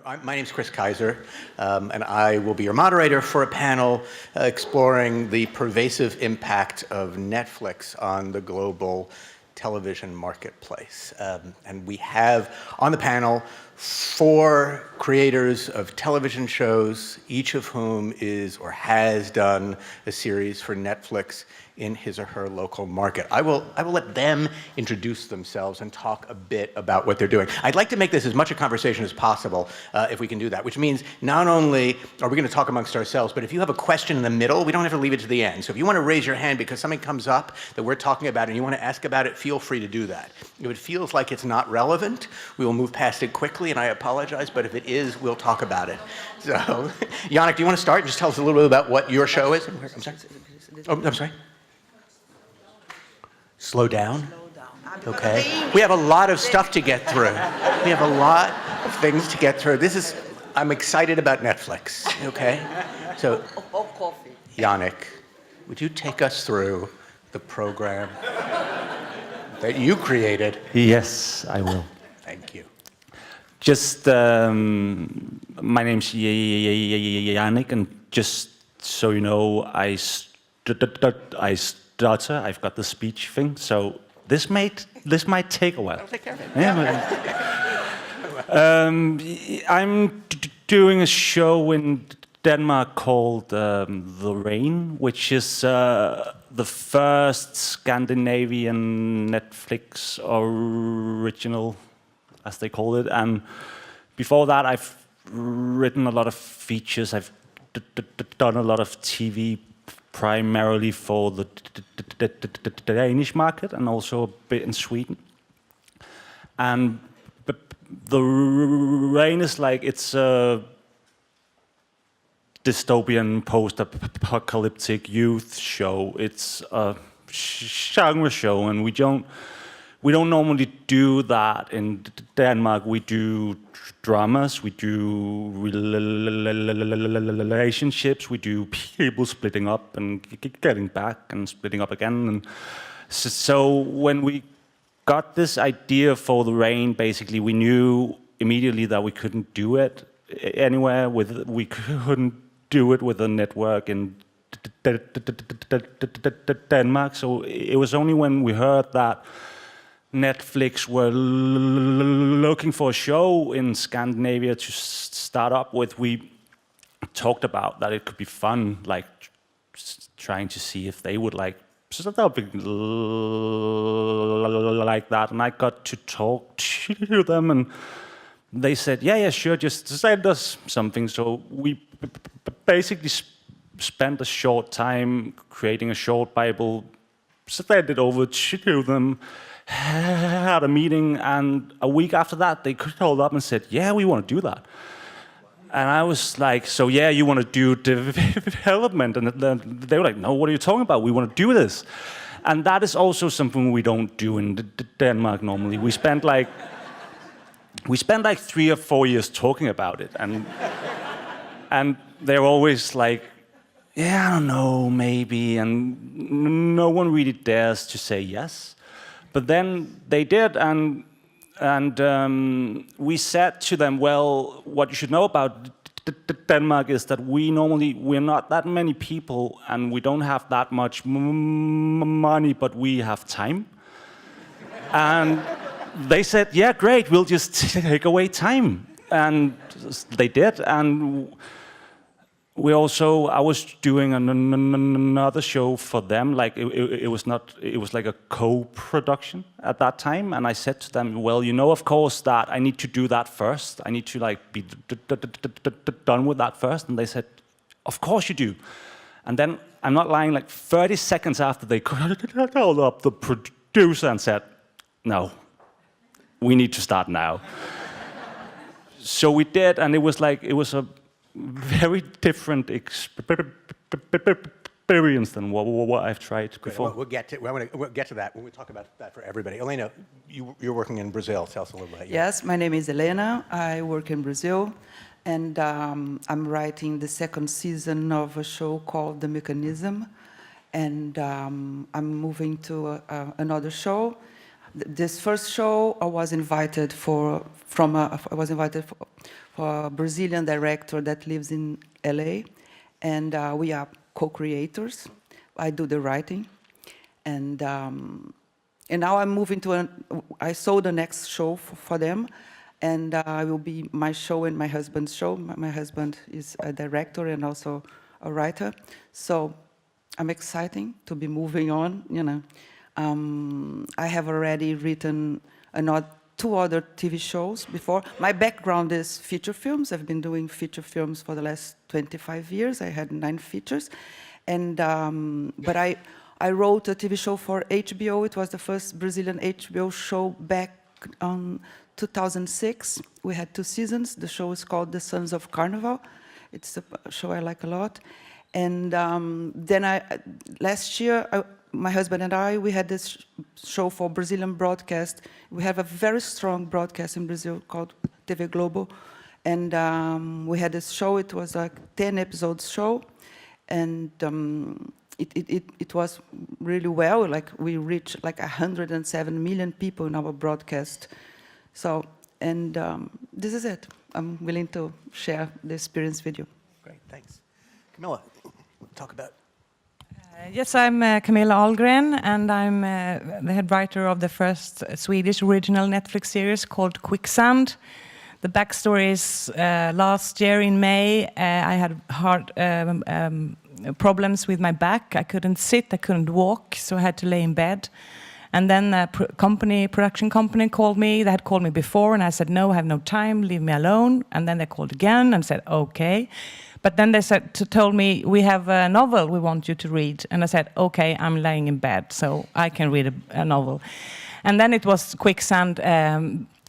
My name's Chris Kaiser, and I will be your moderator for a panel exploring the pervasive impact of Netflix on the global television marketplace. And we have on the panel 4 creators of television shows, each of whom is or has done a series for Netflix in his or her local market. I will let them introduce themselves and talk a bit about what they're doing. I'd like to make this as much a conversation as possible, if we can do that, which means not only are we going to talk amongst ourselves, but if you have a question in the middle, we don't have to leave it to the end. So if you want to raise your hand because something comes up that we're talking about and you want to ask about it, feel free to do that. If it feels like it's not relevant, we will move past it quickly, and I apologize, but if it is, we'll talk about it. So, Jannik, do you want to start and just tell us a little bit about what your show is? I'm sorry? Oh, I'm sorry? Slow down? Okay. We have a lot of stuff to get through. We have a lot of things to get through. I'm excited about Netflix, okay? So, Jannik, would you take us through the program that you created? Yes, I will. Thank you. Just, my name's Jannik, and just so you know, I stutter. I've got the speech thing, so this might take a while. I'll take care of it. Yeah. I'm doing a show in Denmark called The Rain, which is the first Scandinavian Netflix original, as they call it. And before that, I've written a lot of features. I've done a lot of TV, primarily for the Danish market and also a bit in Sweden. And The Rain is like, it's a dystopian post-apocalyptic youth show. It's a genre show, and we don't normally do that in Denmark. We do dramas, we do relationships, we do people splitting up and getting back and splitting up again. And so when we got this idea for The Rain, basically we knew immediately that we couldn't do it anywhere we couldn't do it with a network in Denmark. So it was only when we heard that Netflix were looking for a show in Scandinavia to start up with, we talked about that it could be fun, like trying to see if they would like something like that. And I got to talk to them, and they said, yeah, sure, just send us something. So we basically spent a short time creating a short Bible, sent it over to them, had a meeting, and a week after that, they called up and said, yeah, we want to do that. And I was like, so yeah, you want to do development? And they were like, no, what are you talking about? We want to do this. And that is also something we don't do in Denmark normally. We spent like 3 or 4 years talking about it. And they're always like, yeah, I don't know, maybe. And no one really dares to say yes. But then they did, and we said to them, well, what you should know about Denmark is that we're not that many people, and we don't have that much money, but we have time. And they said, yeah, great, we'll just take away time. And they did, and I was doing another show for them. Like it was like a co-production at that time. And I said to them, well, you know, of course, that I need to do that first. I need to like be done with that first. And they said, of course you do. And then, I'm not lying, like 30 seconds after, they called up the producer and said, no, we need to start now. So we did, and it was a very different experience than what I've tried before. We'll get to that when we talk about that for everybody. Elena, you're working in Brazil. Tell us a little bit about you. Yes, my name is Elena. I work in Brazil, and I'm writing the second season of a show called The Mechanism, and I'm moving to another show. This first show, I was invited for a Brazilian director that lives in LA, and we are co-creators. I do the writing, and now I'm moving to I saw the next show for them, and it will be my show and my husband's show. My husband is a director and also a writer, so I'm excited to be moving on. I have already written two other TV shows before. My background is feature films. I've been doing feature films for the last 25 years. I had 9 features, and but I wrote a TV show for HBO. It was the first Brazilian HBO show back on 2006. We had 2 seasons. The show is called The Sons of Carnival. It's a show I like a lot. And then last year, my husband and I, we had this show for Brazilian broadcast. We have a very strong broadcast in Brazil called TV Globo. And we had this show. It was a 10 episodes show. And it was really well. Like, we reached like 107 million people in our broadcast. So, and this is it. I'm willing to share the experience with you. Great, thanks. Camilla, talk about. Yes, I'm Camilla Algren, and I'm the head writer of the first Swedish original Netflix series called Quicksand. The backstory is last year in May, I had hard problems with my back. I couldn't sit, I couldn't walk, so I had to lay in bed. And then a production company called me. They had called me before, and I said, no, I have no time, leave me alone. And then they called again and said, okay. But then they told me, we have a novel we want you to read. And I said, okay, I'm laying in bed, so I can read a novel. And then it was Quicksand,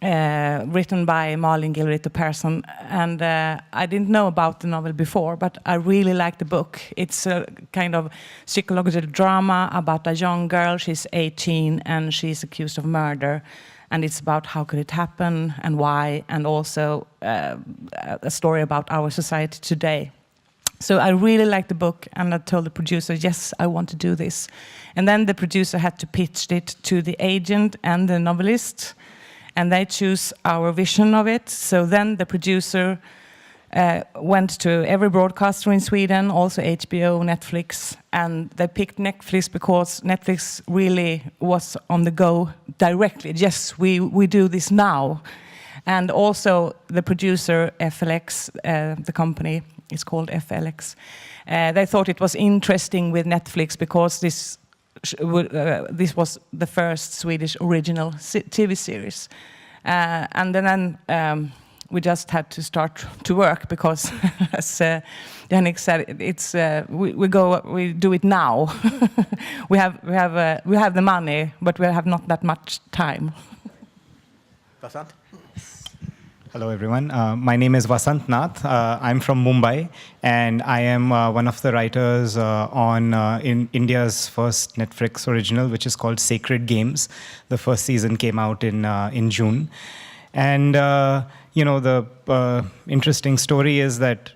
written by Malin Gilrito Persson. And I didn't know about the novel before, but I really liked the book. It's a kind of psychological drama about a young girl. She's 18, and she's accused of murder. And it's about how could it happen and why, and also a story about our society today. So I really liked the book, and I told the producer, yes, I want to do this. And then the producer had to pitch it to the agent and the novelist, and they choose our vision of it. So then the producer went to every broadcaster in Sweden, also HBO, Netflix, and they picked Netflix because Netflix really was on the go directly. Yes, we do this now. And also the producer, FLX, the company is called FLX, they thought it was interesting with Netflix because this was the first Swedish original TV series. And then we just had to start to work because, as Jannik said, it's we do it now. we have the money, but we have not that much time. Vasant? Hello, everyone. My name is Vasant Nath. I'm from Mumbai, and I am one of the writers in India's first Netflix original, which is called Sacred Games. The first season came out in June. And, the interesting story is that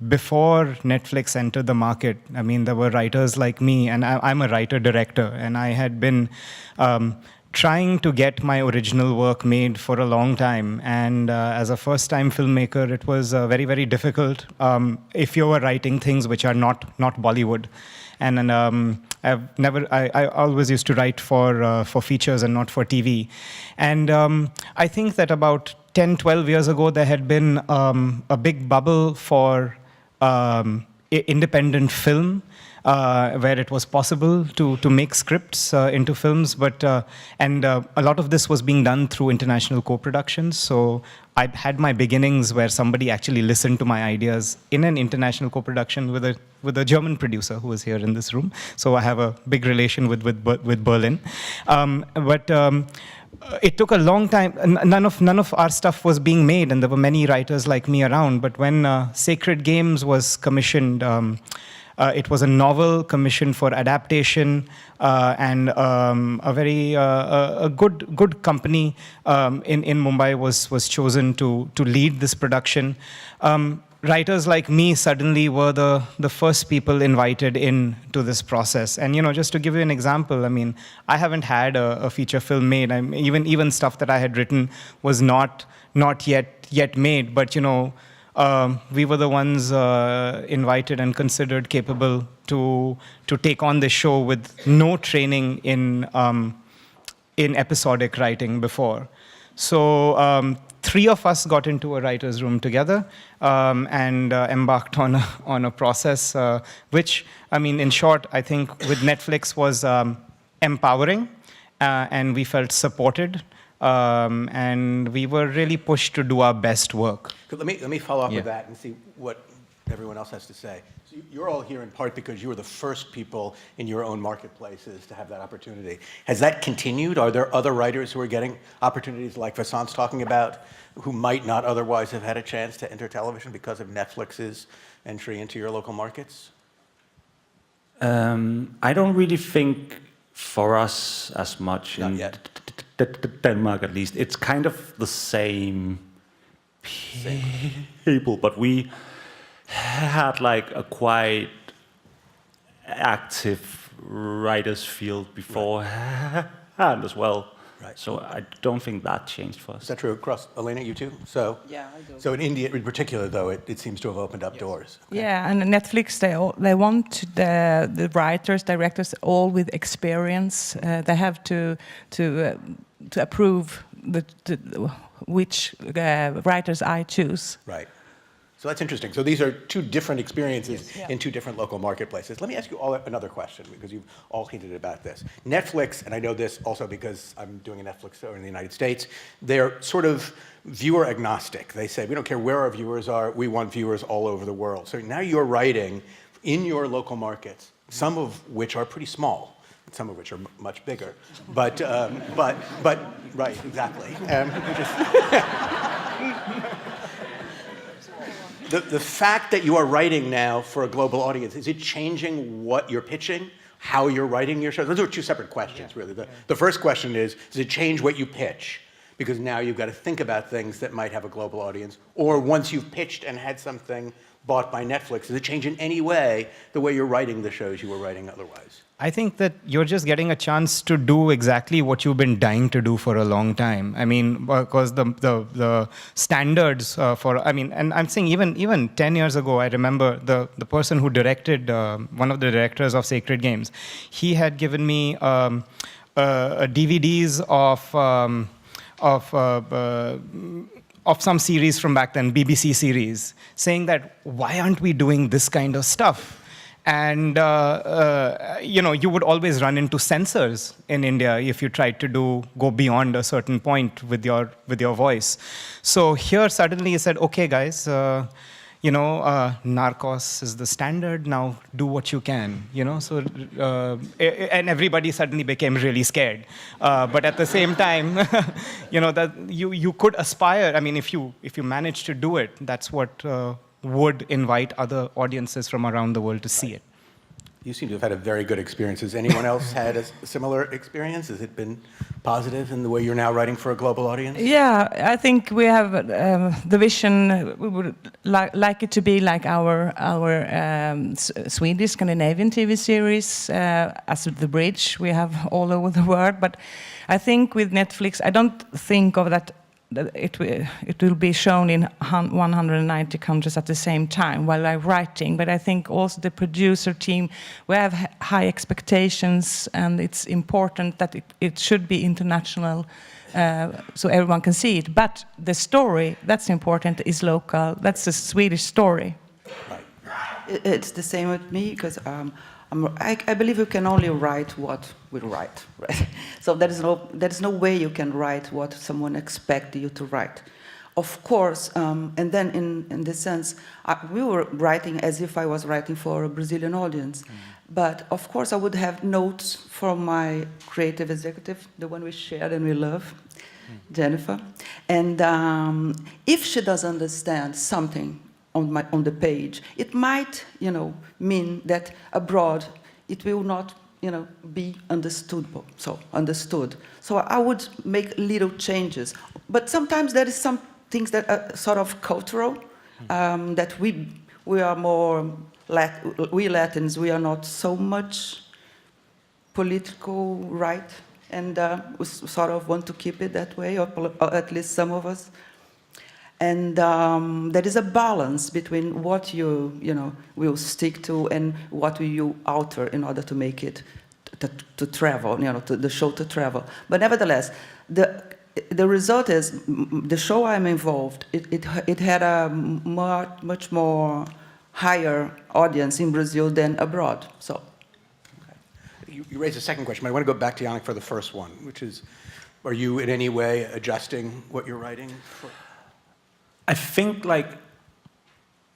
before Netflix entered the market, I mean, there were writers like me, and I'm a writer-director, and I had been trying to get my original work made for a long time. And as a first-time filmmaker, it was very, very difficult if you were writing things which are not Bollywood. And I always used to write for features and not for TV. And I think that about 10, 12 years ago, there had been a big bubble for independent film, where it was possible to make scripts into films, but and a lot of this was being done through international co-productions. So I had my beginnings where somebody actually listened to my ideas in an international co-production with a German producer who was here in this room. So I have a big relation with Berlin, it took a long time. None of our stuff was being made, and there were many writers like me around. But when Sacred Games was commissioned, it was a novel commissioned for adaptation, and a very good company in Mumbai was chosen to lead this production. writers like me suddenly were the first people invited into this process. And just to give you an example, I mean, I haven't had a feature film made. Even stuff that I had written was not yet made. But we were the ones invited and considered capable to take on this show with no training in episodic writing before. So 3 of us got into a writer's room together and embarked on a process, which, I mean, in short, I think with Netflix was empowering, and we felt supported, and we were really pushed to do our best work. Let me follow up with that and see what everyone else has to say. So you're all here in part because you were the first people in your own marketplaces to have that opportunity. Has that continued? Are there other writers who are getting opportunities like Vasant's talking about, who might not otherwise have had a chance to enter television because of Netflix's entry into your local markets? I don't really think for us as much Not in yet. Denmark, at least. It's kind of the same people, but we had like a quite active writers field beforehand as well. Right. So I don't think that changed for us. Is that true across, Elena, you too? So, Yeah, I do. So in India in particular, though, it seems to have opened up doors. Okay. Yeah, and Netflix, they want the writers, directors, all with experience. They have to approve which writers I choose. Right. So that's interesting. So these are 2 different experiences in 2 different local marketplaces. Let me ask you all another question, because you've all hinted about this. Netflix, and I know this also because I'm doing a Netflix show in the United States, they're sort of viewer agnostic. They say, we don't care where our viewers are, we want viewers all over the world. So now you're writing in your local markets, some of which are pretty small, some of which are much bigger. But right, exactly. The fact that you are writing now for a global audience, is it changing what you're pitching, how you're writing your shows? Those are 2 separate questions, really. The first question is, does it change what you pitch? Because now you've got to think about things that might have a global audience. Or once you've pitched and had something bought by Netflix, does it change in any way the way you're writing the shows you were writing otherwise? I think that you're just getting a chance to do exactly what you've been dying to do for a long time. I mean, because the standards and I'm saying even 10 years ago, I remember the person who directed, one of the directors of Sacred Games, he had given me DVDs of some series from back then, BBC series, saying that, why aren't we doing this kind of stuff? And, you would always run into censors in India if you tried to go beyond a certain point with your voice. So here suddenly you said, okay, guys, Narcos is the standard, now do what you can, So, and everybody suddenly became really scared. But at the same time, that you could aspire. I mean, if you manage to do it, that's what would invite other audiences from around the world to see it. You seem to have had a very good experience. Has anyone else had a similar experience? Has it been positive in the way you're now writing for a global audience? Yeah, I think we have the vision. We would like it to be like our Swedish Scandinavian TV series, as The Bridge we have all over the world. But I think with Netflix, I don't think of that it will be shown in 190 countries at the same time while I'm writing. But I think also the producer team, we have high expectations, and it's important that it should be international so everyone can see it. But the story, that's important, is local. That's the Swedish story. Right. It's the same with me, because I believe you can only write what we write, right? So there's no way you can write what someone expects you to write. Of course, and then in this sense, we were writing as if I was writing for a Brazilian audience. But of course, I would have notes from my creative executive, the one we shared and we love, Jennifer. And if she doesn't understand something on the page, it might, mean that abroad it will not, be understood. So I would make little changes, but sometimes there is some things that are sort of cultural, that we are more, we Latins, we are not so much political right, and we sort of want to keep it that way, or at least some of us. And there is a balance between what you will stick to and what will you alter in order to make it to travel, the show to travel. But nevertheless, the result is the show I'm involved. It had a much more higher audience in Brazil than abroad. So. You raised a second question, but I want to go back to Jannik for the first one, which is, are you in any way adjusting what you're writing? I think like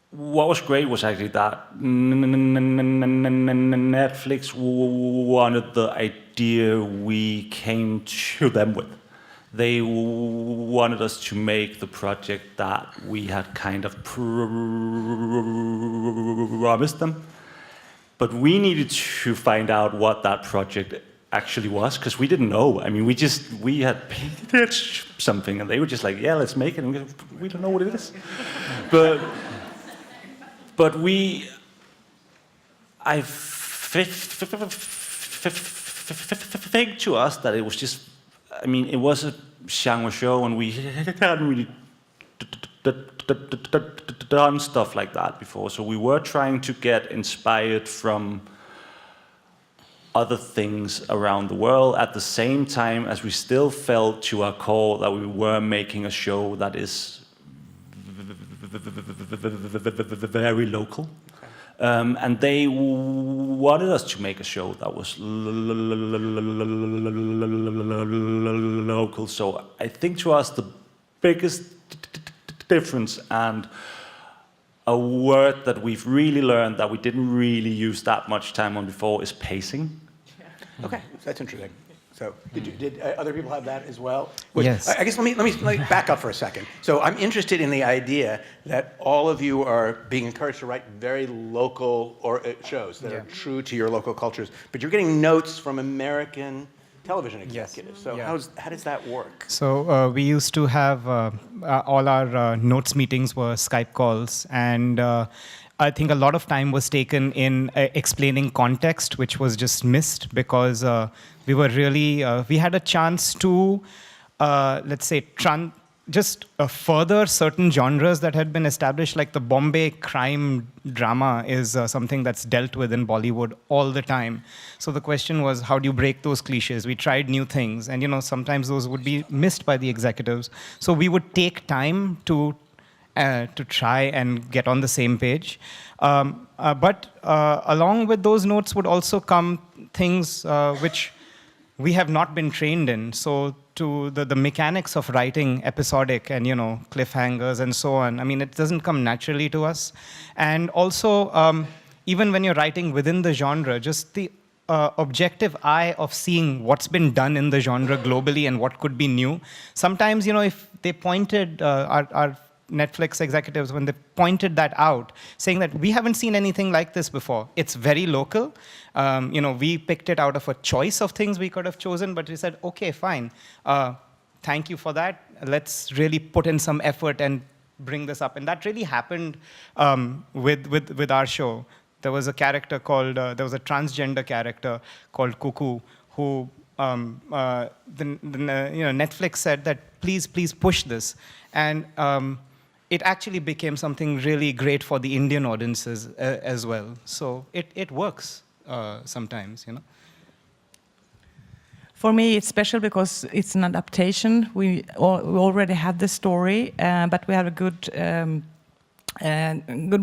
what was great was actually that Netflix wanted the idea we came to them with. They wanted us to make the project that we had kind of promised them. But we needed to find out what that project actually was, because we didn't know. I mean, we had pitched something, and they were just like, yeah, let's make it. And we don't know what it is. But I think to us that it was just, I mean, it was a genre show, and we hadn't really done stuff like that before. So we were trying to get inspired from other things around the world at the same time as we still felt to our core that we were making a show that is very local. And they wanted us to make a show that was local. So I think to us the biggest difference, and a word that we've really learned that we didn't really use that much time on before, is pacing. Okay, that's interesting. So did other people have that as well? Yes. I guess let me back up for a second. So I'm interested in the idea that all of you are being encouraged to write very local shows that are true to your local cultures, but you're getting notes from American television executives. So how does that work? So we used to have all our notes meetings were Skype calls, and I think a lot of time was taken in explaining context, which was just missed because we were really, we had a chance to, let's say, just further certain genres that had been established, like the Bombay crime drama is something that's dealt with in Bollywood all the time. So the question was, how do you break those cliches? We tried new things, and sometimes those would be missed by the executives. So we would take time to try and get on the same page. But along with those notes would also come things which we have not been trained in. So to the mechanics of writing episodic and, cliffhangers and so on, I mean, it doesn't come naturally to us. And also, even when you're writing within the genre, just the objective eye of seeing what's been done in the genre globally and what could be new. Sometimes, if they pointed, our Netflix executives, when they pointed that out, saying that we haven't seen anything like this before. It's very local. We picked it out of a choice of things we could have chosen, but we said, okay, fine. Thank you for that. Let's really put in some effort and bring this up. And that really happened with our show. There was a character called, there was a transgender character called Cuckoo, who Netflix said that please push this. And it actually became something really great for the Indian audiences as well. So it works sometimes, For me, it's special because it's an adaptation. We already had the story, but we have a good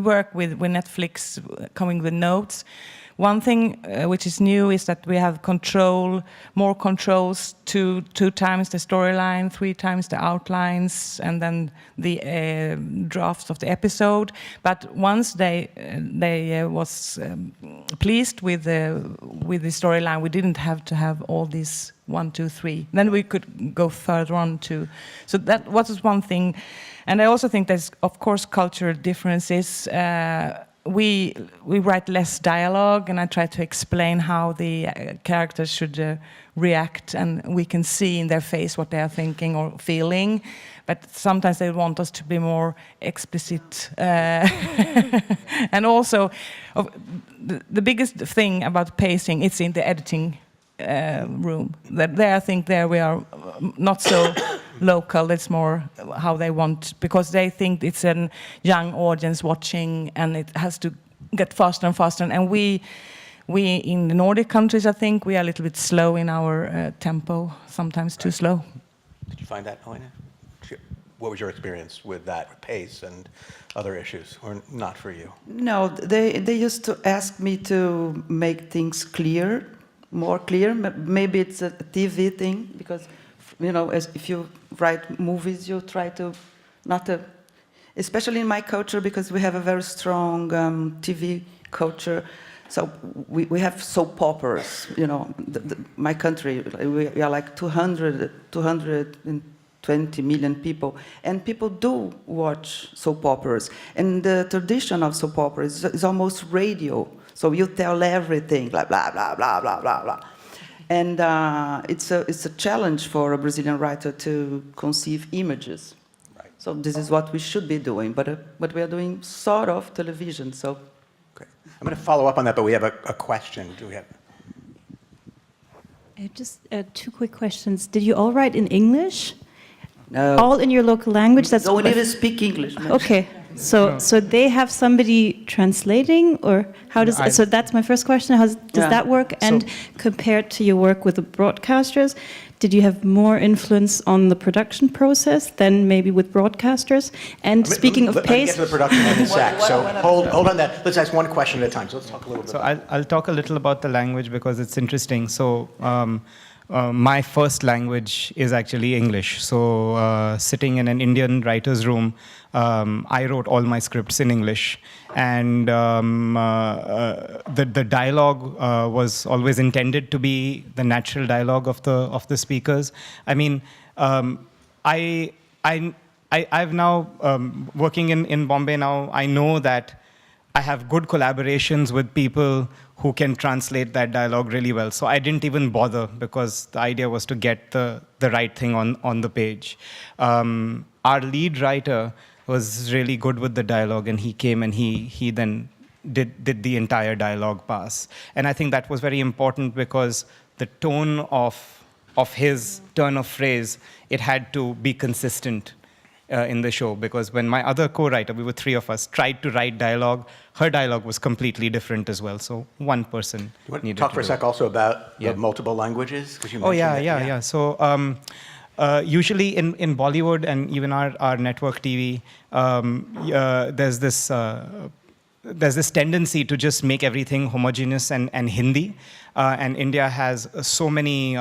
work with Netflix coming with notes. One thing which is new is that we have more controls, two times the storyline, 3 times the outlines, and then the drafts of the episode. But once they was pleased with the storyline, we didn't have to have all these 1, 2, 3. Then we could go further on too. So that was one thing. And I also think there's, of course, cultural differences. we write less dialogue, and I try to explain how the characters should react, and we can see in their face what they are thinking or feeling. But sometimes they want us to be more explicit. And also, the biggest thing about pacing, it's in the editing room. There, I think there we are not so local. It's more how they want, because they think it's a young audience watching, and it has to get faster and faster. And we in the Nordic countries, I think we are a little bit slow in our tempo, sometimes too slow. Did you find that, Elena? What was your experience with that pace and other issues, or not for you? No, they used to ask me to make things clear, more clear. Maybe it's a TV thing, because, you know, if you write movies, you try to especially in my culture, because we have a very strong TV culture. So we have soap operas, you know. My country, we are like 220 million people, and people do watch soap operas. And the tradition of soap operas is almost radio. So you tell everything, blah, blah, blah, blah, blah, blah, blah. And it's a challenge for a Brazilian writer to conceive images. Right. So this is what we should be doing, but we are doing sort of television, so. Okay. I'm going to follow up on that, but we have a question. Do we have? Just 2 quick questions. Did you all write in English? No. All in your local language? That's Don't even speak English. No. Okay. So they have somebody translating, or how does so that's my first question. How does that work? And compared to your work with the broadcasters, did you have more influence on the production process than maybe with broadcasters? And speaking of Let me pace, get to the production in a sec. So hold on that. Let's ask one question at a time. So let's talk a little bit. So I'll talk a little about the language because it's interesting. So my first language is actually English. So sitting in an Indian writer's room, I wrote all my scripts in English. And the dialogue was always intended to be the natural dialogue of the speakers. I mean, I've now, working in Bombay now, I know that I have good collaborations with people who can translate that dialogue really well. So I didn't even bother because the idea was to get the right thing on the page. Our lead writer was really good with the dialogue, and he came and he then did the entire dialogue pass. And I think that was very important because the tone of his turn of phrase, it had to be consistent in the show, because when my other co-writer, we were 3 of us, tried to write dialogue, her dialogue was completely different as well. So one person You want to needed talk to for a do sec it. also about the multiple languages? 'Cause you Oh, mentioned yeah, that. yeah. So usually in Bollywood and even our network TV, there's this tendency to just make everything homogeneous and Hindi. And India has so many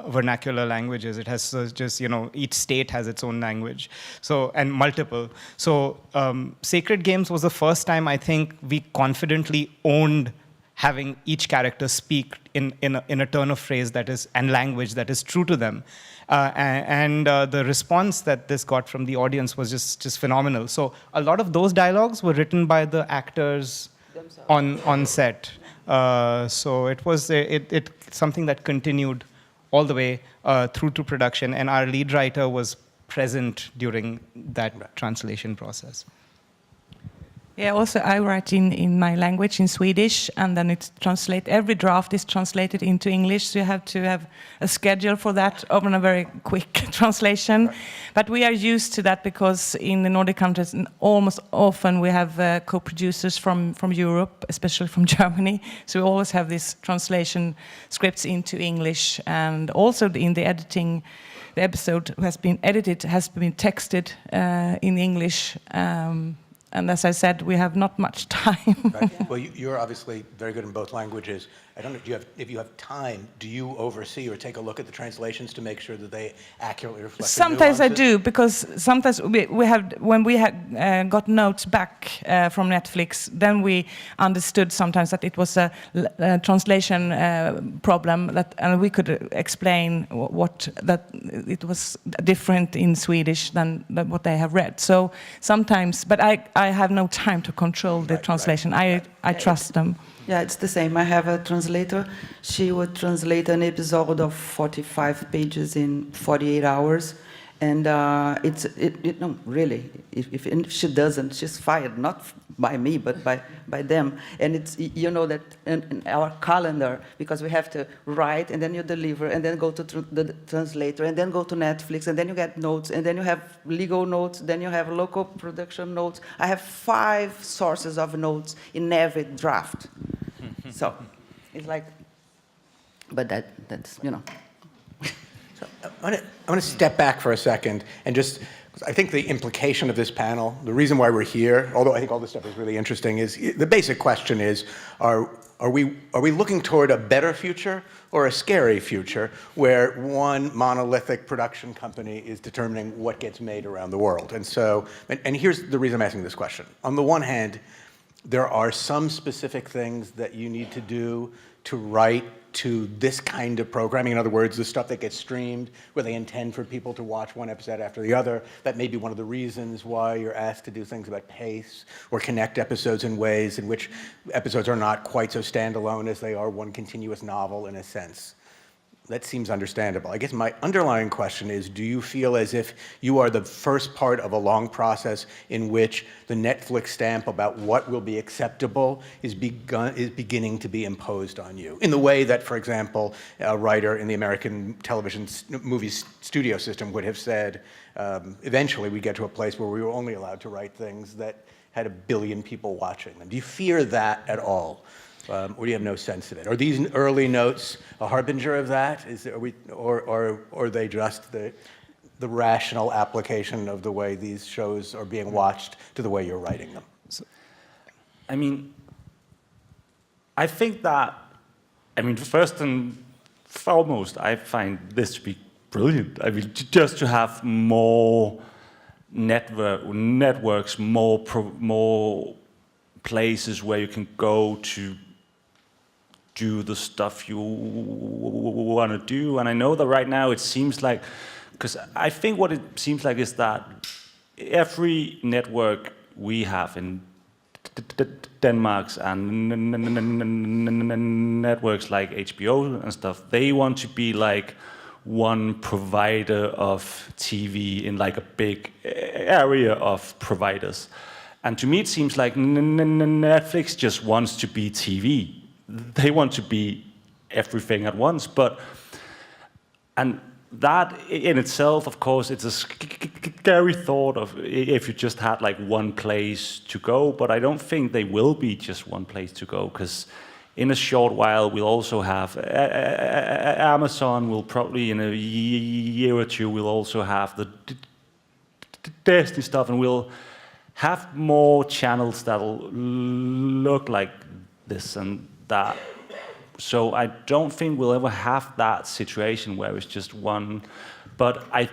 vernacular languages. It has just, you know, each state has its own language. So, and multiple. So Sacred Games was the first time I think we confidently owned having each character speak in a turn of phrase that is, and language that is true to them. And the response that this got from the audience was just phenomenal. So a lot of those dialogues were written by the actors on set. So it was something that continued all the way through to production, and our lead writer was present during that translation process. Yeah, also I write in my language, in Swedish, and then every draft is translated into English, so you have to have a schedule for that, often a very quick translation. Right. But we are used to that because in the Nordic countries, almost often we have co-producers from Europe, especially from Germany, so we always have these translation scripts into English, and also in the editing, the episode has been edited, has been texted in English. And as I said, we have not much time. Right. Well, you're obviously very good in both languages. I don't know, if you have time, do you oversee or take a look at the translations to make sure that they accurately reflect the Sometimes I nuances? do, because sometimes we have, when we had got notes back from Netflix, then we understood sometimes that it was a translation problem, and we could explain that it was different in Swedish than what they have read. So sometimes, but I have no time to control the translation. I trust them. Yeah, it's the same. I have a translator. She would translate an episode of 45 pages in 48 hours. And no, really, if she doesn't, she's fired, not by me, but by them. And it's, you know, that in our calendar, because we have to write, and then you deliver, and then go to the translator, and then go to Netflix, and then you get notes, and then you have legal notes, then you have local production notes. I have 5 sources of notes in every draft. So it's like, but that's, you know. I want to step back for a second and just, I think the implication of this panel, the reason why we're here, although I think all this stuff is really interesting, is the basic question is, are we looking toward a better future or a scary future where one monolithic production company is determining what gets made around the world? And so, and here's the reason I'm asking this question. On the one hand, there are some specific things that you need to do to write to this kind of programming. In other words, the stuff that gets streamed, where they intend for people to watch one episode after the other. That may be one of the reasons why you're asked to do things about pace or connect episodes in ways in which episodes are not quite so standalone as they are one continuous novel in a sense. That seems understandable. I guess my underlying question is, do you feel as if you are the first part of a long process in which the Netflix stamp about what will be acceptable is beginning to be imposed on you? In the way that, for example, a writer in the American television movie studio system would have said, eventually we get to a place where we were only allowed to write things that had 1 billion people watching them. Do you fear that at all? Or do you have no sense of it? Are these early notes a harbinger of that? Or are they just the rational application of the way these shows are being watched to the way you're writing them? I mean, I think that, first and foremost, I find this to be brilliant. I mean, just to have more networks, more places where you can go to do the stuff you want to do. And I know that right now it seems like, because I think what it seems like is that every network we have in Denmark and networks like HBO and stuff, they want to be like one provider of TV in like a big area of providers. And to me, it seems like Netflix just wants to be TV. They want to be everything at once. And that in itself, of course, it's a scary thought of if you just had like one place to go. But I don't think they will be just one place to go, because in a short while, we'll also have Amazon will probably in a year or two, we'll also have the Disney stuff, and we'll have more channels that'll look like this and that. So I don't think we'll ever have that situation where it's just one. But I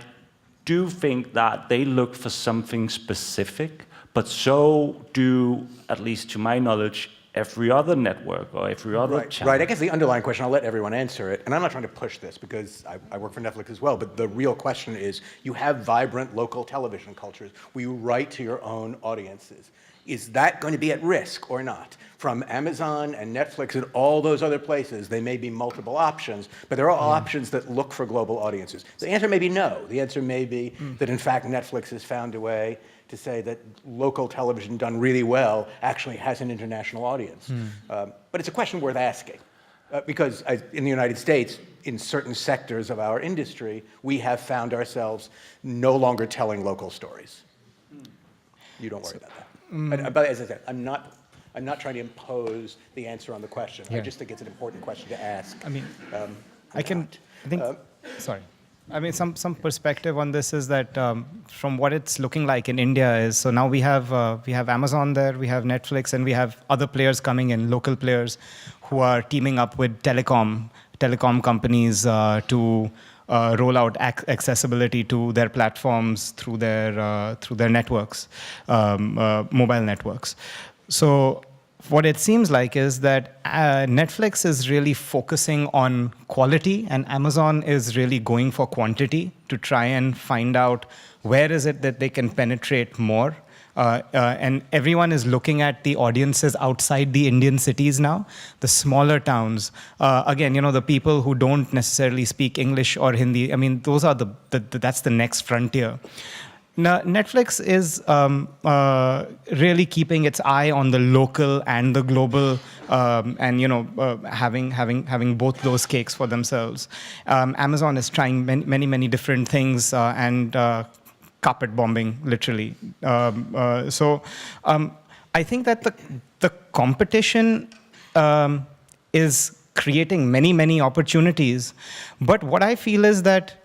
do think that they look for something specific, but so do, at least to my knowledge, every other network or every other channel. Right, I guess the underlying question, I'll let everyone answer it, and I'm not trying to push this because I work for Netflix as well, but the real question is, you have vibrant local television cultures where you write to your own audiences. Is that going to be at risk or not? From Amazon and Netflix and all those other places, they may be multiple options, but there are options that look for global audiences. The answer may be no. The answer may be that in fact Netflix has found a way to say that local television done really well actually has an international audience. But it's a question worth asking. Because in the United States, in certain sectors of our industry, we have found ourselves no longer telling local stories. You don't worry about that. But as I said, I'm not trying to impose the answer on the question. I just think it's an important question to ask. I mean, I think, sorry. I mean, some perspective on this is that from what it's looking like in India is, so now we have Amazon there, we have Netflix, and we have other players coming in, local players who are teaming up with telecom companies to roll out accessibility to their platforms through their networks, mobile networks. So what it seems like is that Netflix is really focusing on quality and Amazon is really going for quantity to try and find out where is it that they can penetrate more. And everyone is looking at the audiences outside the Indian cities now, the smaller towns. Again, the people who don't necessarily speak English or Hindi, I mean, those are that's the next frontier. Now, Netflix is really keeping its eye on the local and the global, and having both those cakes for themselves. Amazon is trying many different things and carpet bombing, literally. So I think that the competition is creating many opportunities. But what I feel is that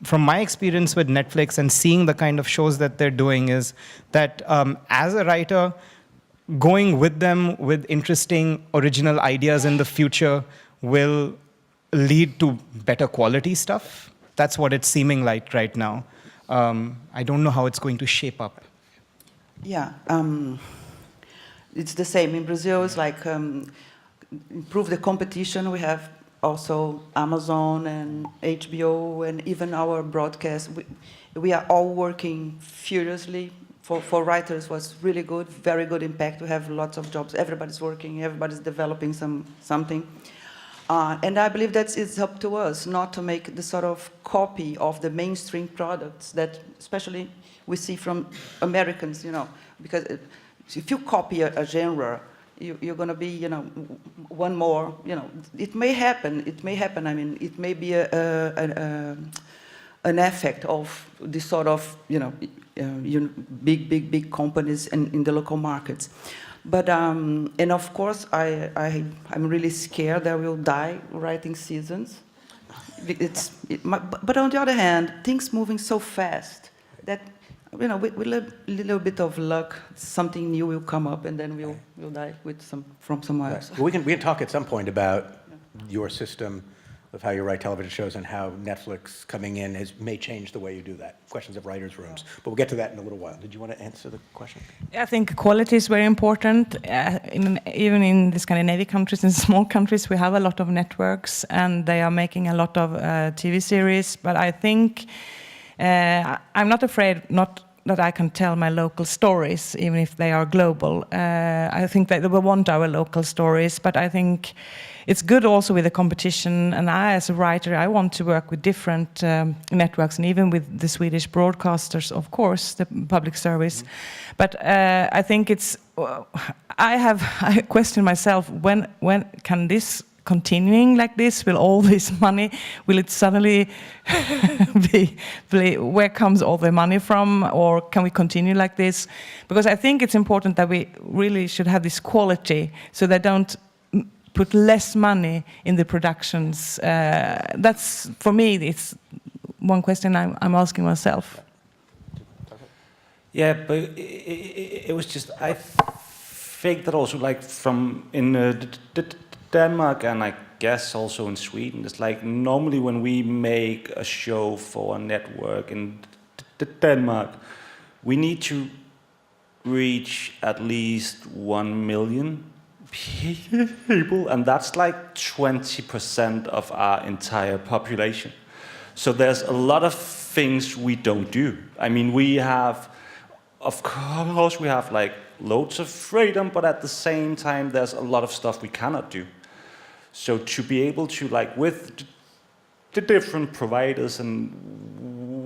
from my experience with Netflix and seeing the kind of shows that they're doing is that as a writer, going with them with interesting original ideas in the future will lead to better quality stuff. That's what it's seeming like right now. I don't know how it's going to shape up. Yeah, it's the same. In Brazil, it's like improve the competition. We have also Amazon and HBO and even our broadcast. We are all working furiously. For writers was really good, very good impact. We have lots of jobs. Everybody's working, everybody's developing something. And I believe that it's up to us not to make the sort of copy of the mainstream products that especially we see from Americans, because if you copy a genre, you're going to be, one more, it may happen. I mean, it may be an effect of this sort of, big companies in the local markets. But, and of course, I'm really scared that we'll die writing seasons. But on the other hand, things moving so fast that, with a little bit of luck, something new will come up and then we'll die with from somewhere else. Well, we can talk at some point about your system of how you write television shows and how Netflix coming in may change the way you do that. Questions of writers' rooms. But we'll get to that in a little while. Did you want to answer the question? I think quality is very important. Even in the Scandinavian countries, in small countries, we have a lot of networks and they are making a lot of TV series. But I think I'm not afraid that I can tell my local stories, even if they are global. I think that they will want our local stories, but I think it's good also with the competition. And I, as a writer, I want to work with different networks, and even with the Swedish broadcasters, of course, the public service. But I think it's. I question myself: when can this continuing like this? Will all this money? Will it suddenly be? Where comes all the money from? Or can we continue like this? Because I think it's important that we really should have this quality, so they don't put less money in the productions. That's, for me, it's one question I'm asking myself. Yeah, but it was just, I think that also, like, from in Denmark, and I guess also in Sweden, it's like normally when we make a show for a network in Denmark, we need to reach at least 1 million people, and that's like 20% of our entire population. So there's a lot of things we don't do. I mean, we have, of course, we have like loads of freedom, but at the same time, there's a lot of stuff we cannot do. So to be able to, like, with the different providers and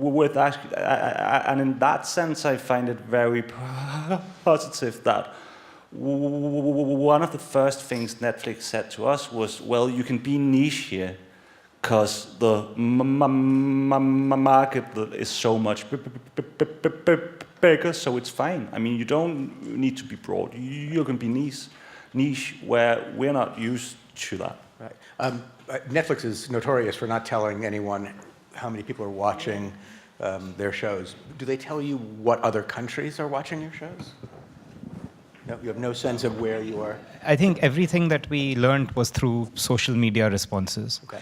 with and in that sense, I find it very positive that one of the first things Netflix said to us was, well, you can be niche here because the market is so much bigger, so it's fine. I mean, you don't need to be broad. You can be niche where we're not used to that. Right. Netflix is notorious for not telling anyone how many people are watching their shows. Do they tell you what other countries are watching your shows? No, you have no sense of where you are? I think everything that we learned was through social media responses. Okay.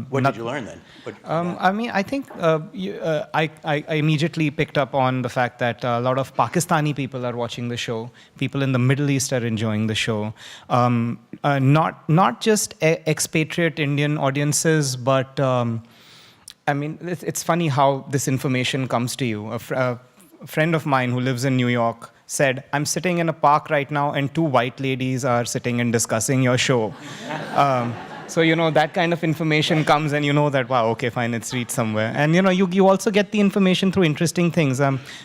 What did you learn then? I mean, I think I immediately picked up on the fact that a lot of Pakistani people are watching the show. People in the Middle East are enjoying the show. Not just expatriate Indian audiences, but I mean, it's funny how this information comes to you. A friend of mine who lives in New York said, I'm sitting in a park right now and two white ladies are sitting and discussing your show. So, you know, that kind of information comes and you know that, wow, okay, fine, it's reached somewhere. And, you know, you also get the information through interesting things.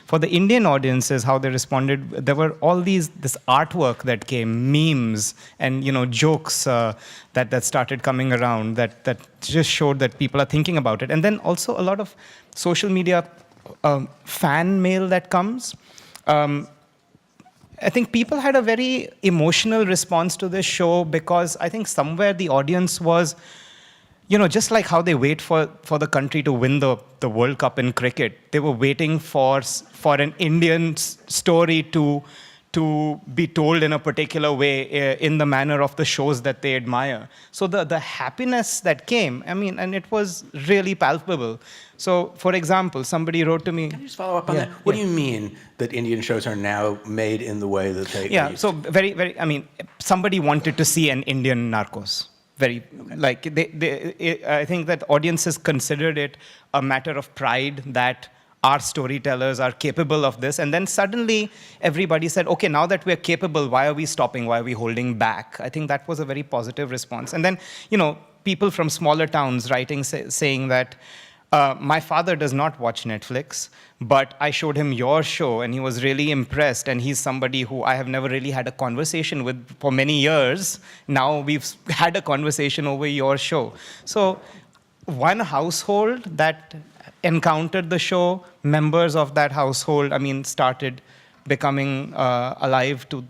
For the Indian audiences, how they responded, there were all this artwork that came, memes and, you know, jokes that started coming around that just showed that people are thinking about it. And then also a lot of social media fan mail that comes. I think people had a very emotional response to this show because I think somewhere the audience was, you know, just like how they wait for the country to win the World Cup in cricket, they were waiting for an Indian story to be told in a particular way in the manner of the shows that they admire. So the happiness that came, I mean, and it was really palpable. So, for example, somebody wrote to me. Can you just follow up on that? What do you mean that Indian shows are now made in the way that they Yeah, used so to? very, I mean, somebody wanted to see an Indian Narcos. Very, okay. Like, I think that audiences considered it a matter of pride that our storytellers are capable of this. And then suddenly everybody said, okay, now that we're capable, why are we stopping? Why are we holding back? I think that was a very positive response. And then, you know, people from smaller towns writing, saying that, my father does not watch Netflix, but I showed him your show and he was really impressed. And he's somebody who I have never really had a conversation with for many years. Now we've had a conversation over your show. So one household that encountered the show, members of that household, I mean, started becoming alive to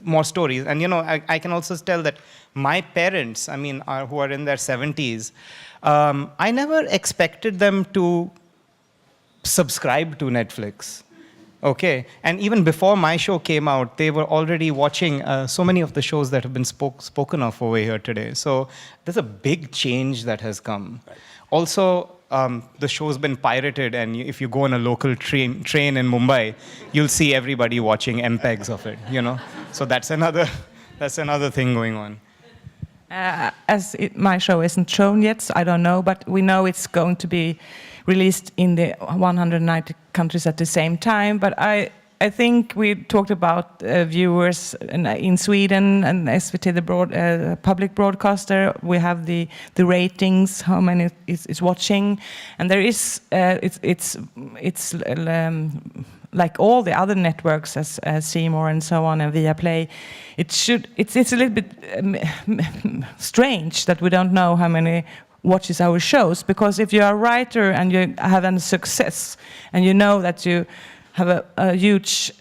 more stories. And, you know, I can also tell that my parents, I mean, who are in their 70s, I never expected them to subscribe to Netflix. Okay, and even before my show came out, they were already watching so many of the shows that have been spoken of over here today. So there's a big change that has come. Right. Also, the show's been pirated, and if you go on a local train in Mumbai, you'll see everybody watching MPEGs of it. You know, so that's another thing going on. My show isn't shown yet, so I don't know, but we know it's going to be released in the 190 countries at the same time. But I think we talked about viewers in Sweden and SVT, the public broadcaster. We have the ratings, how many is watching, and there is it's like all the other networks as Seymour and so on and Viaplay. It's a little bit strange that we don't know how many watches our shows, because if you're a writer and you have a success and you know that you have a huge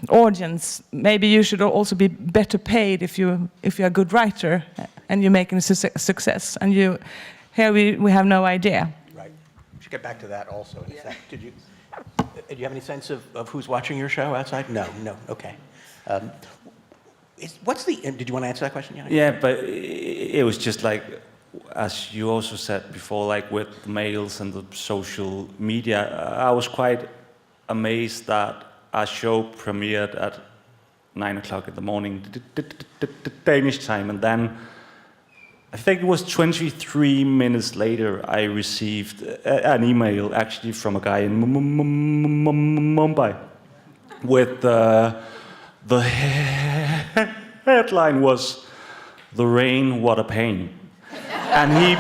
audience, maybe you should also be better paid if you're a good writer and you're making a success. And here we have no idea. Right. We should get back to that also. Yeah. Do you have any sense of who's watching your show outside? No. Okay. Did you want to answer that question, Jannik? Yeah, but it was just like, as you also said before, like with the mails and the social media, I was quite amazed that our show premiered at 9 o'clock in the morning, Danish time, and then I think it was 23 minutes later I received an email actually from a guy in Mumbai with the headline was "The Rain, What a Pain," and he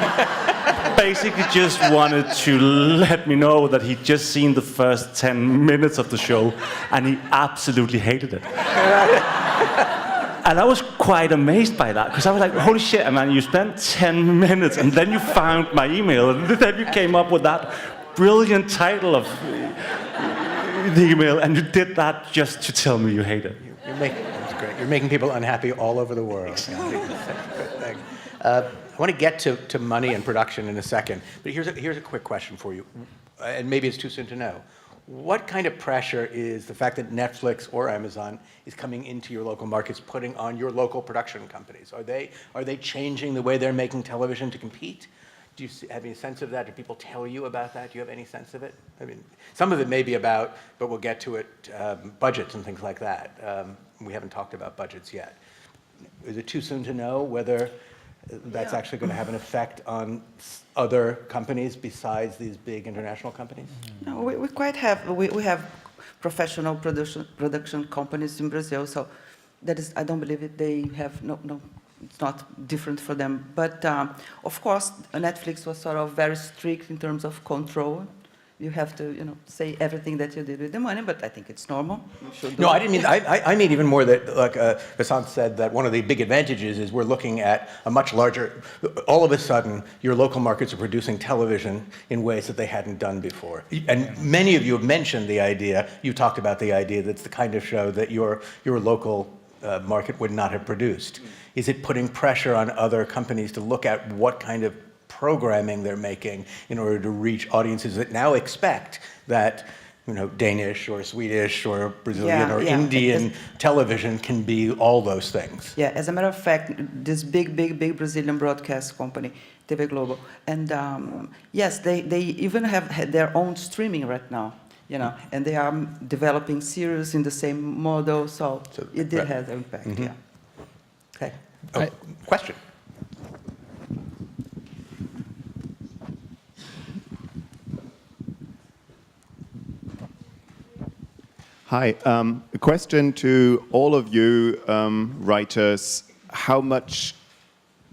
basically just wanted to let me know that he'd just seen the first 10 minutes of the show and he absolutely hated it. And I was quite amazed by that, because I was like, holy shit, man, you spent 10 minutes and then you found my email and then you came up with that brilliant title of the email and you did that just to tell me you hate it. That's great. You're making people unhappy all over the world. I want to get to money and production in a second, but here's a quick question for you, and maybe it's too soon to know. What kind of pressure is the fact that Netflix or Amazon is coming into your local markets putting on your local production companies? Are they changing the way they're making television to compete? Do you have any sense of that? Do people tell you about that? Do you have any sense of it? I mean, some of it may be about, but we'll get to it, budgets and things like that. We haven't talked about budgets yet. Is it too soon to know whether that's actually going to have an effect on other companies besides these big international companies? No, we quite have. We have professional production companies in Brazil, so that is. I don't believe it. They have no. It's not different for them. But of course, Netflix was sort of very strict in terms of control. You have to, say everything that you did with the money, but I think it's normal. No, I didn't mean, I mean even more that, like Vasant said, that one of the big advantages is we're looking at a much larger, all of a sudden, your local markets are producing television in ways that they hadn't done before. And many of you have mentioned the idea, you talked about the idea that's the kind of show that your local market would not have produced. Is it putting pressure on other companies to look at what kind of programming they're making in order to reach audiences that now expect that Danish or Swedish or Brazilian or Indian television can be all those things? Yeah, as a matter of fact, this big Brazilian broadcast company, TV Globo, and yes, they even have had their own streaming right now, and they are developing series in the same model, so it did have an impact, yeah. Okay. Oh, question. Hi, a question to all of you writers. How much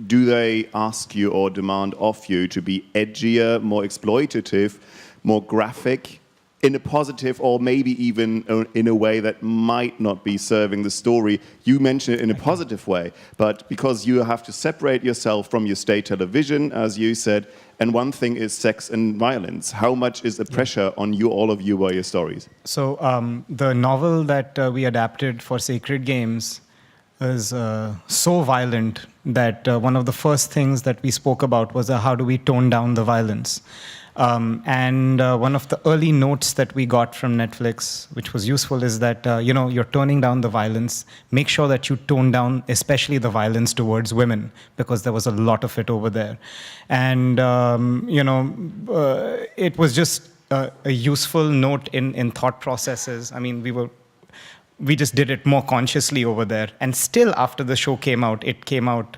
do they ask you or demand of you to be edgier, more exploitative, more graphic, in a positive or maybe even in a way that might not be serving the story? You mentioned it in a positive way, but because you have to separate yourself from your state television, as you said, and one thing is sex and violence. How much is the pressure on you, all of you, by your stories? So the novel that we adapted for Sacred Games is so violent that one of the first things that we spoke about was how do we tone down the violence. And one of the early notes that we got from Netflix, which was useful, is that, you're toning down the violence. Make sure that you tone down, especially the violence towards women, because there was a lot of it over there. And, it was just a useful note in thought processes. I mean, we just did it more consciously over there. And still, after the show came out, it came out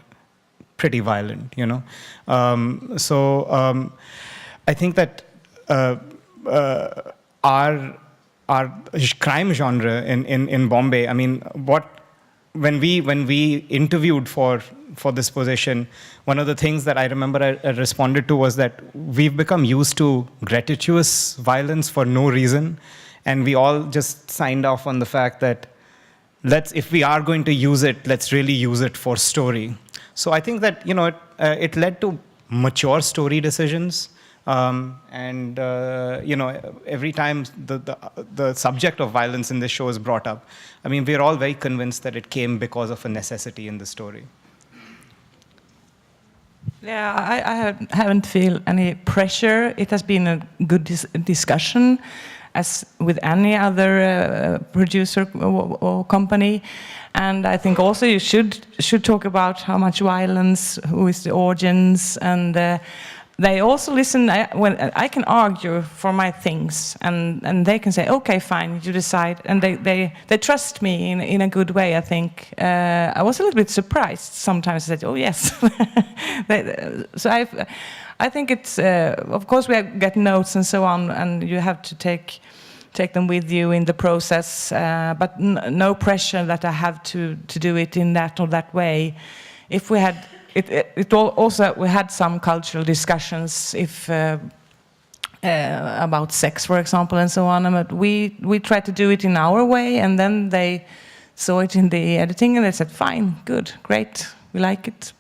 pretty violent, I think that our crime genre in Bombay, I mean, when we interviewed for this position, one of the things that I remember I responded to was that we've become used to gratuitous violence for no reason, and we all just signed off on the fact that if we are going to use it, let's really use it for story. So I think that it led to mature story decisions. Every time the subject of violence in this show is brought up, I mean, we're all very convinced that it came because of a necessity in the story. Yeah, I haven't felt any pressure. It has been a good discussion, as with any other producer or company. And I think also you should talk about how much violence, who is the audience, and they also listen. When I can argue for my things, and they can say, "Okay, fine, you decide." And they trust me in a good way. I think I was a little bit surprised sometimes. I said, "Oh yes." So I think it's of course we get notes and so on, and you have to take them with you in the process. But no pressure that I have to do it in that or that way. If we had. We had some cultural discussions about sex, for example, and so on. But we tried to do it in our way, and then they saw it in the editing, and they said, "Fine, good, great, we like it."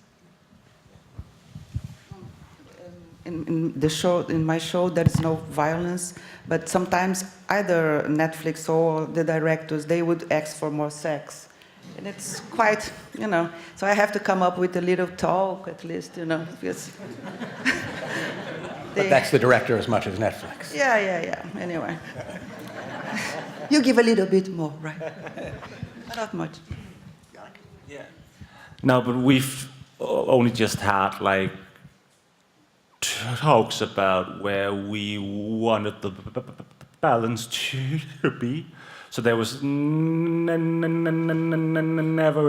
In my show, there is no violence, but sometimes either Netflix or the directors, they would ask for more sex. And it's quite, you know. So I have to come up with a little talk at least, you know, because But that's the director as much as Netflix. yeah. Anyway, you give a little bit more, right? But not much. Yeah. No, but we've only just had like talks about where we wanted the balance to be. So there was never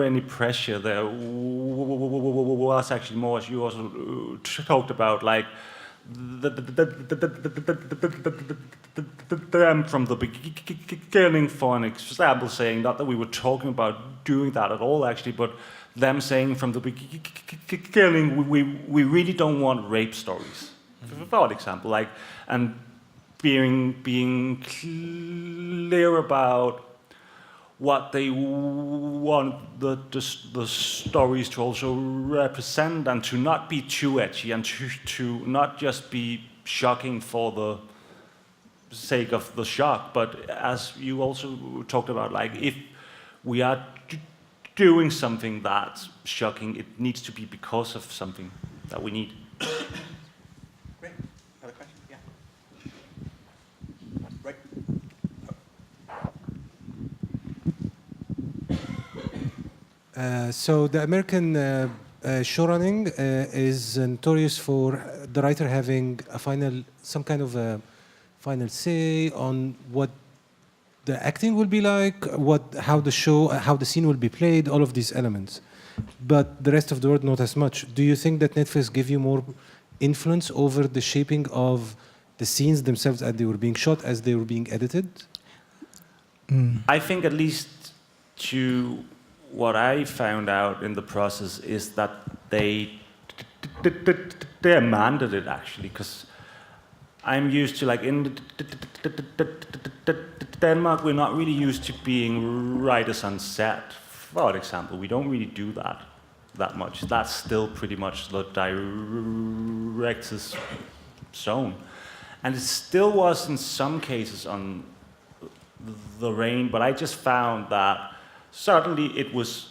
any pressure. There was actually more, as you also talked about, like them from the beginning, for an example, saying not that we were talking about doing that at all, actually, but them saying from the beginning, we really don't want rape stories, for an example, like, and being clear about what they want the stories to also represent, and to not be too edgy, and to not just be shocking for the sake of the shock, but as you also talked about, like, if we are doing something that's shocking, it needs to be because of something that we need. Great. Another question? Yeah. Right. So the American showrunning is notorious for the writer having some kind of a final say on what the acting will be like, how the scene will be played, all of these elements. But the rest of the world, not as much. Do you think that Netflix give you more influence over the shaping of the scenes themselves as they were being shot, as they were being edited? I think at least to what I found out in the process is that they demanded it, actually, because I'm used to, like, in Denmark, we're not really used to being writers on set, for example. We don't really do that much. That's still pretty much the director's zone. And it still was in some cases on the rain, but I just found that certainly it was,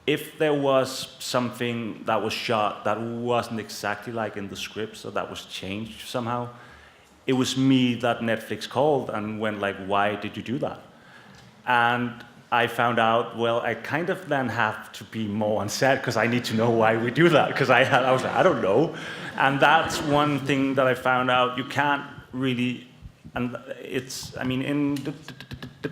if there was something that was shot that wasn't exactly like in the script, so that was changed somehow, it was me that Netflix called and went like, why did you do that? And I found out, well, I kind of then have to be more on set because I need to know why we do that, because I was like, I don't know. And that's one thing that I found out. You can't really, and it's, I mean, in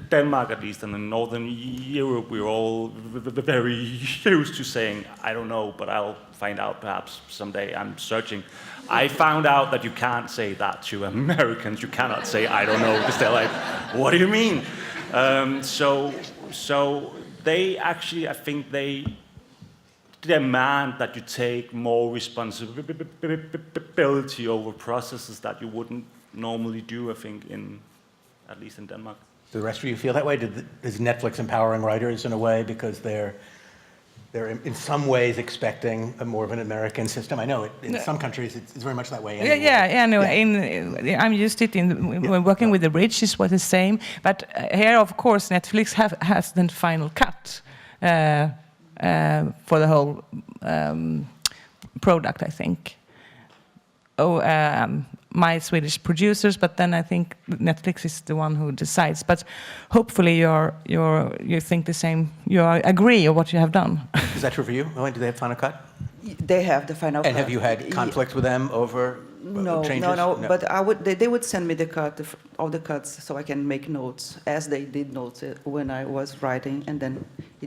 Denmark at least, and in Northern Europe, we're all very used to saying, I don't know, but I'll find out perhaps someday. I'm searching. I found out that you can't say that to Americans. You cannot say, I don't know, because they're like, what do you mean? So they actually, I think they demand that you take more responsibility over processes that you wouldn't normally do, I think, at least in Denmark. Do the rest of you feel that way? Is Netflix empowering writers in a way because they're in some ways expecting more of an American system? I know in some countries it's very much that way. Anyway. Yeah. No, I'm used to it when working with the bridge is what the same. But here, of course, Netflix has the final cut for the whole product, I think. My Swedish producers, but then I think Netflix is the one who decides. But hopefully you think the same, you agree on what you have done. Is that true for you? Do they have final cut? They have the final cut. And have you had conflict with them over changes? No. But they would send me the cut, all the cuts, so I can make notes, as they did notes when I was writing, and then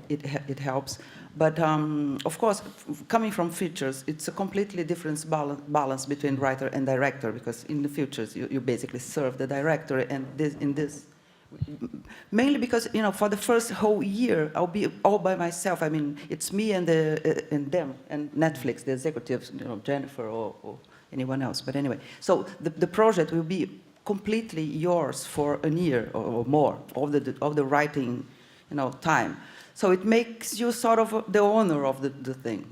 it helps. But of course, coming from features, it's a completely different balance between writer and director, because in the features you basically serve the director, and mainly because for the first whole year I'll be all by myself. I mean, it's me and them and Netflix, the executives, Jennifer or anyone else. But anyway, so the project will be completely yours for a year or more of the writing, time. So it makes you sort of the owner of the thing,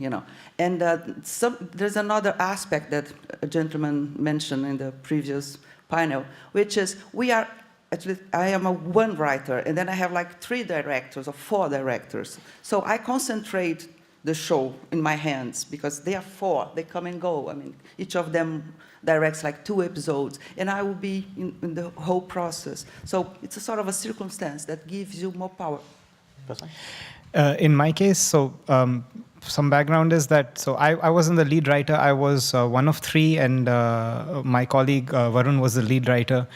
And there's another aspect that a gentleman mentioned in the previous panel, which is we are actually, I am one writer, and then I have like 3 directors or 4 directors. So I concentrate the show in my hands because they are 4. They come and go. I mean, each of them directs like 2 episodes, and I will be in the whole process. So it's a sort of a circumstance that gives you more power. In my case, some background is that, I wasn't the lead writer, I was one of 3, and my colleague Varun was the lead writer.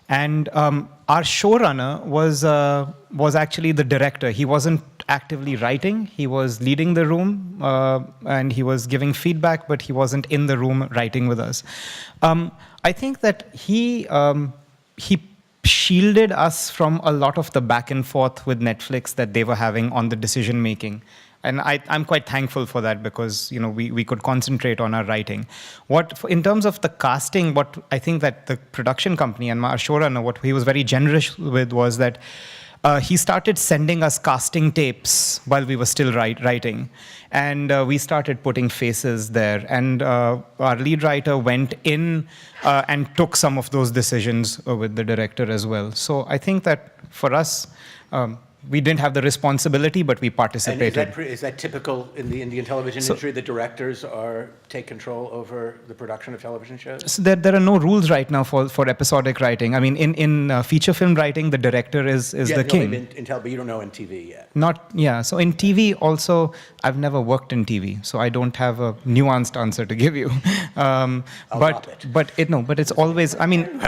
And our showrunner was actually the director. He wasn't actively writing, he was leading the room, and he was giving feedback, but he wasn't in the room writing with us. I think that he shielded us from a lot of the back and forth with Netflix that they were having on the decision making. And I'm quite thankful for that because we could concentrate on our writing. In terms of the casting, what I think that the production company and our showrunner, what he was very generous with was that he started sending us casting tapes while we were still writing. And we started putting faces there. And our lead writer went in and took some of those decisions with the director as well. So I think that for us, we didn't have the responsibility, but we participated. And is that typical in the Indian television industry, that directors take control over the production of television shows? So there are no rules right now for episodic writing. I mean, in feature film writing, the director is the king. But you don't know in TV yet. So in TV also, I've never worked in TV, so I don't have a nuanced answer to give you. But it's always, I mean,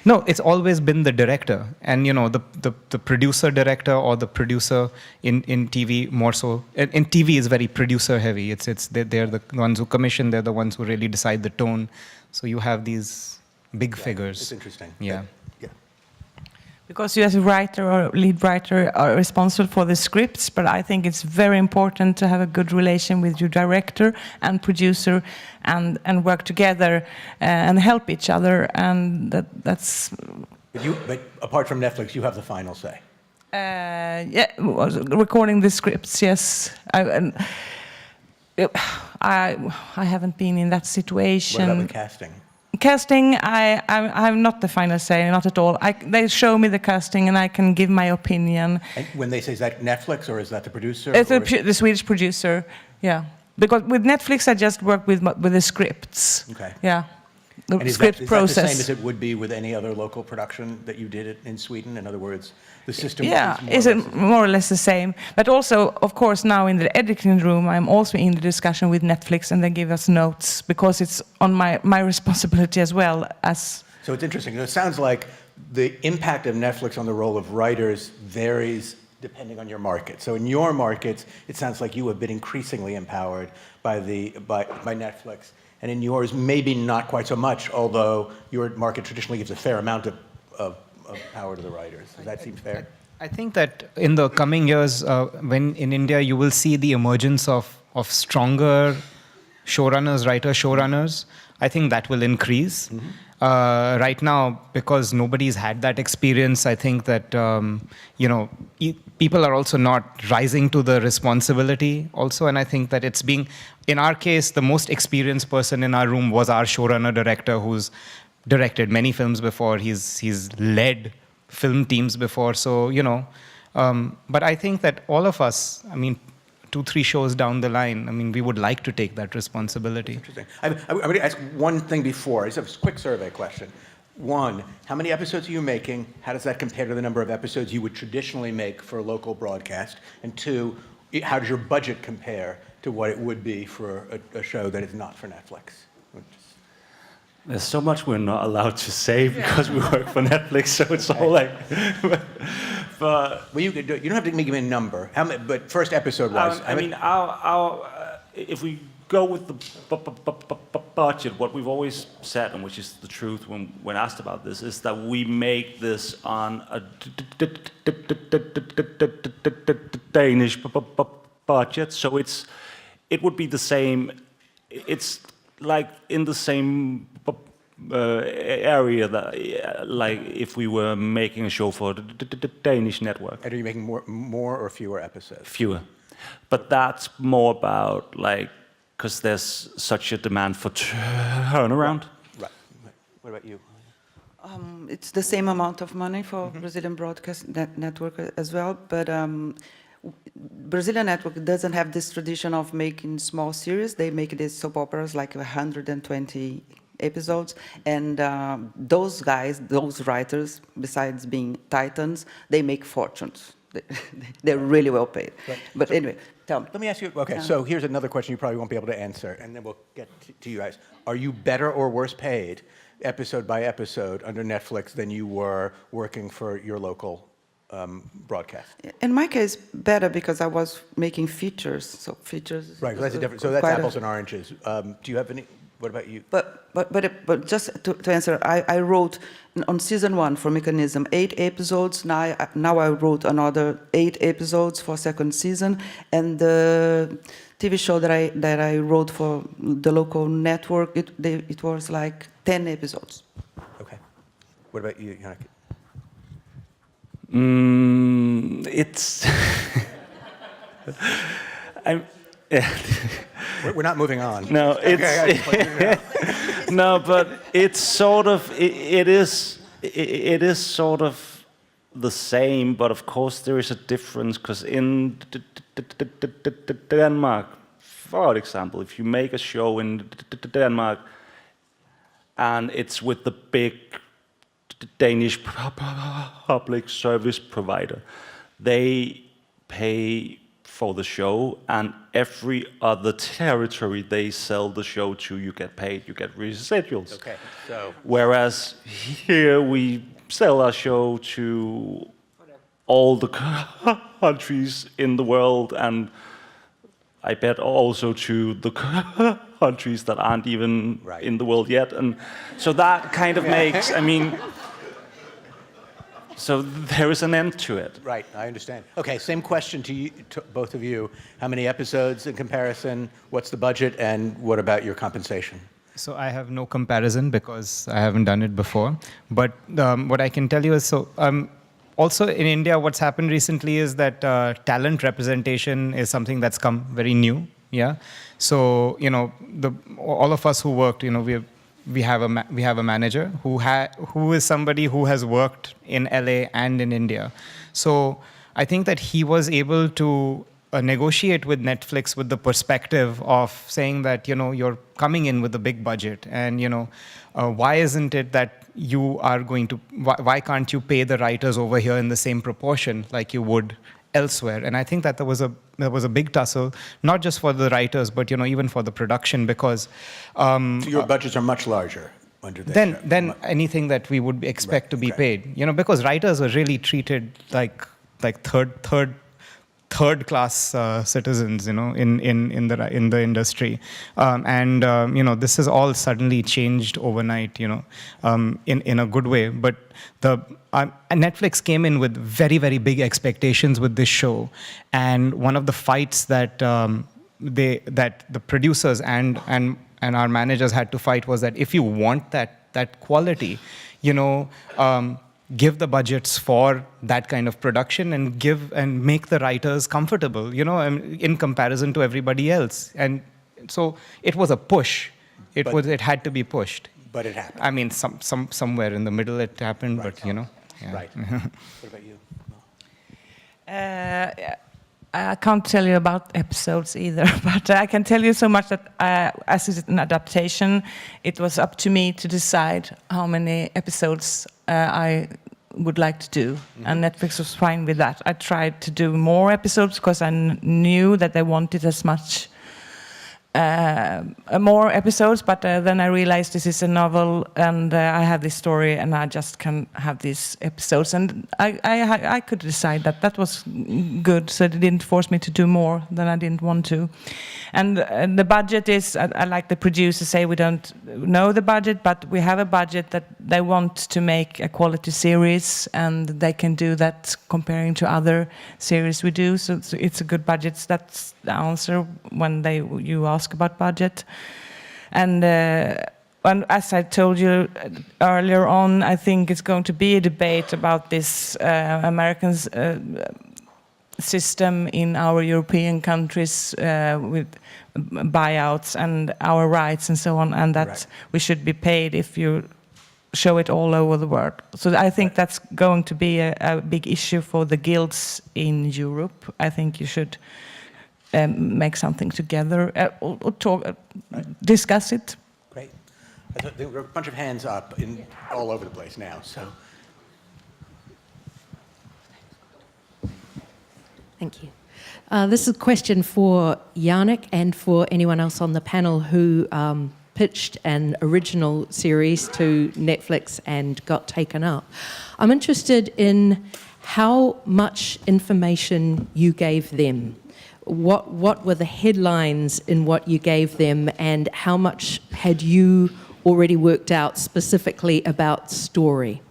no, it's always been the director, and the producer director or the producer in TV more so. In TV is very producer heavy. They're the ones who commission. They're the ones who really decide the tone. So you have these big figures. It's interesting. Yeah. Because you as a writer or lead writer are responsible for the scripts, but I think it's very important to have a good relation with your director and producer and work together and help each other, and that's... But apart from Netflix, you have the final say. Recording the scripts, yes. I haven't been in that situation. What about the casting? Casting, I'm not the final say, not at all. They show me the casting and I can give my opinion. And when they say, is that Netflix or is that the producer? It's the Swedish producer, yeah. Because with Netflix, I just work with the scripts. Okay. Yeah. And is that the same as it would be with any other local production that you did in Sweden? In other words, the system is more or less the same. But also, of course, now in the editing room, I'm also in the discussion with Netflix, and they give us notes because it's on my responsibility as well as. So it's interesting. It sounds like the impact of Netflix on the role of writers varies depending on your market. So in your markets, it sounds like you have been increasingly empowered by Netflix. And in yours, maybe not quite so much, although your market traditionally gives a fair amount of power to the writers. Does that seem fair? I think that in the coming years, when in India you will see the emergence of stronger showrunners, I think that will increase. Mm-hmm. Right now, because nobody's had that experience, I think that people are also not rising to the responsibility also, and I think that it's being, in our case, the most experienced person in our room was our showrunner director, who's directed many films before. He's led film teams before, so but I think that all of us, I mean, 2-3 shows down the line, I mean, we would like to take that responsibility. Interesting. I'm going to ask one thing before. It's a quick survey question. 1, how many episodes are you making? How does that compare to the number of episodes you would traditionally make for a local broadcast? And 2, how does your budget compare to what it would be for a show that is not for Netflix? There's so much we're not allowed to say because we work for Netflix, so it's all like... Well, you don't have to give me a number. But first episode-wise... if we go with the budget, what we've always said, and which is the truth when asked about this, is that we make this on a Danish budget, so it would be the same. It's like in the same area that, like if we were making a show for the Danish network. And are you making more or fewer episodes? Fewer, but that's more about like because there's such a demand for turnaround. Right. What about you? It's the same amount of money for Brazilian broadcast network as well, but Brazilian network doesn't have this tradition of making small series. They make these soap operas like 120 episodes, and those guys, those writers, besides being titans, they make fortunes. They're really well paid. Right. But anyway, tell me. Let me ask you, okay, so here's another question you probably won't be able to answer, and then we'll get to you guys. Are you better or worse paid episode by episode under Netflix than you were working for your local broadcast? In my case, better because I was making features. So features. Right, that's a different. So that's apples and oranges. Do you have any? What about you? But just to answer, I wrote on season 1 for Mechanism 8 episodes. Now I wrote another 8 episodes for second season, and the TV show that I wrote for the local network, it was like 10 episodes. Okay. What about you, Jannik? It's. We're not moving on. No, it's no, but it's sort of it is sort of the same, but of course there is a difference because in Denmark, for example, if you make a show in Denmark and it's with the big Danish public service provider, they pay for the show, and every other territory they sell the show to, you get paid, you get residuals. Okay, so. Whereas here we sell our show to all the countries in the world, and I bet also to the countries that aren't even in the world yet. And so that kind of makes, I mean, so there is an end to it. Right, I understand. Okay, same question to you, to both of you. How many episodes in comparison? What's the budget, and what about your compensation? So I have no comparison because I haven't done it before. But what I can tell you is, also in India, what's happened recently is that talent representation is something that's come very new. Yeah. So all of us who worked, we have a manager who is somebody who has worked in LA and in India. So I think that he was able to negotiate with Netflix with the perspective of saying that you're coming in with a big budget, and why isn't it that you are going to why can't you pay the writers over here in the same proportion like you would elsewhere? And I think that there was a big tussle, not just for the writers, but even for the production, because so your budgets are much larger under this. Than anything that we would expect to be paid. Because writers are really treated like third class citizens, in the industry, and this has all suddenly changed overnight, in a good way. But Netflix came in with very, very big expectations with this show, and one of the fights that the producers and our managers had to fight was that if you want that quality, give the budgets for that kind of production and make the writers comfortable, in comparison to everybody else. And so it was a push. It had to be pushed. But it happened. I mean, somewhere in the middle it happened, right. But Yeah. Right. What about you? I can't tell you about episodes either, but I can tell you so much that as it's an adaptation, it was up to me to decide how many episodes I would like to do, and Netflix was fine with that. I tried to do more episodes because I knew that they wanted as much more episodes, but then I realized this is a novel, and I have this story, and I just can have these episodes, and I could decide that was good, so it didn't force me to do more than I didn't want to. And the budget is, I like the producers say we don't know the budget, but we have a budget that they want to make a quality series, and they can do that comparing to other series we do, so it's a good budget. So that's the answer when you ask about budget. And as I told you earlier on, I think it's going to be a debate about this American system in our European countries with buyouts and our rights and so on, and that we should be paid if you show it all over the world. So I think that's going to be a big issue for the guilds in Europe. I think you should make something together or talk, discuss it. Great. There were a bunch of hands up all over the place now. So, thank you. This is a question for Jannik and for anyone else on the panel who pitched an original series to Netflix and got taken up. I'm interested in how much information you gave them. What were the headlines in what you gave them, and how much had you already worked out specifically about story?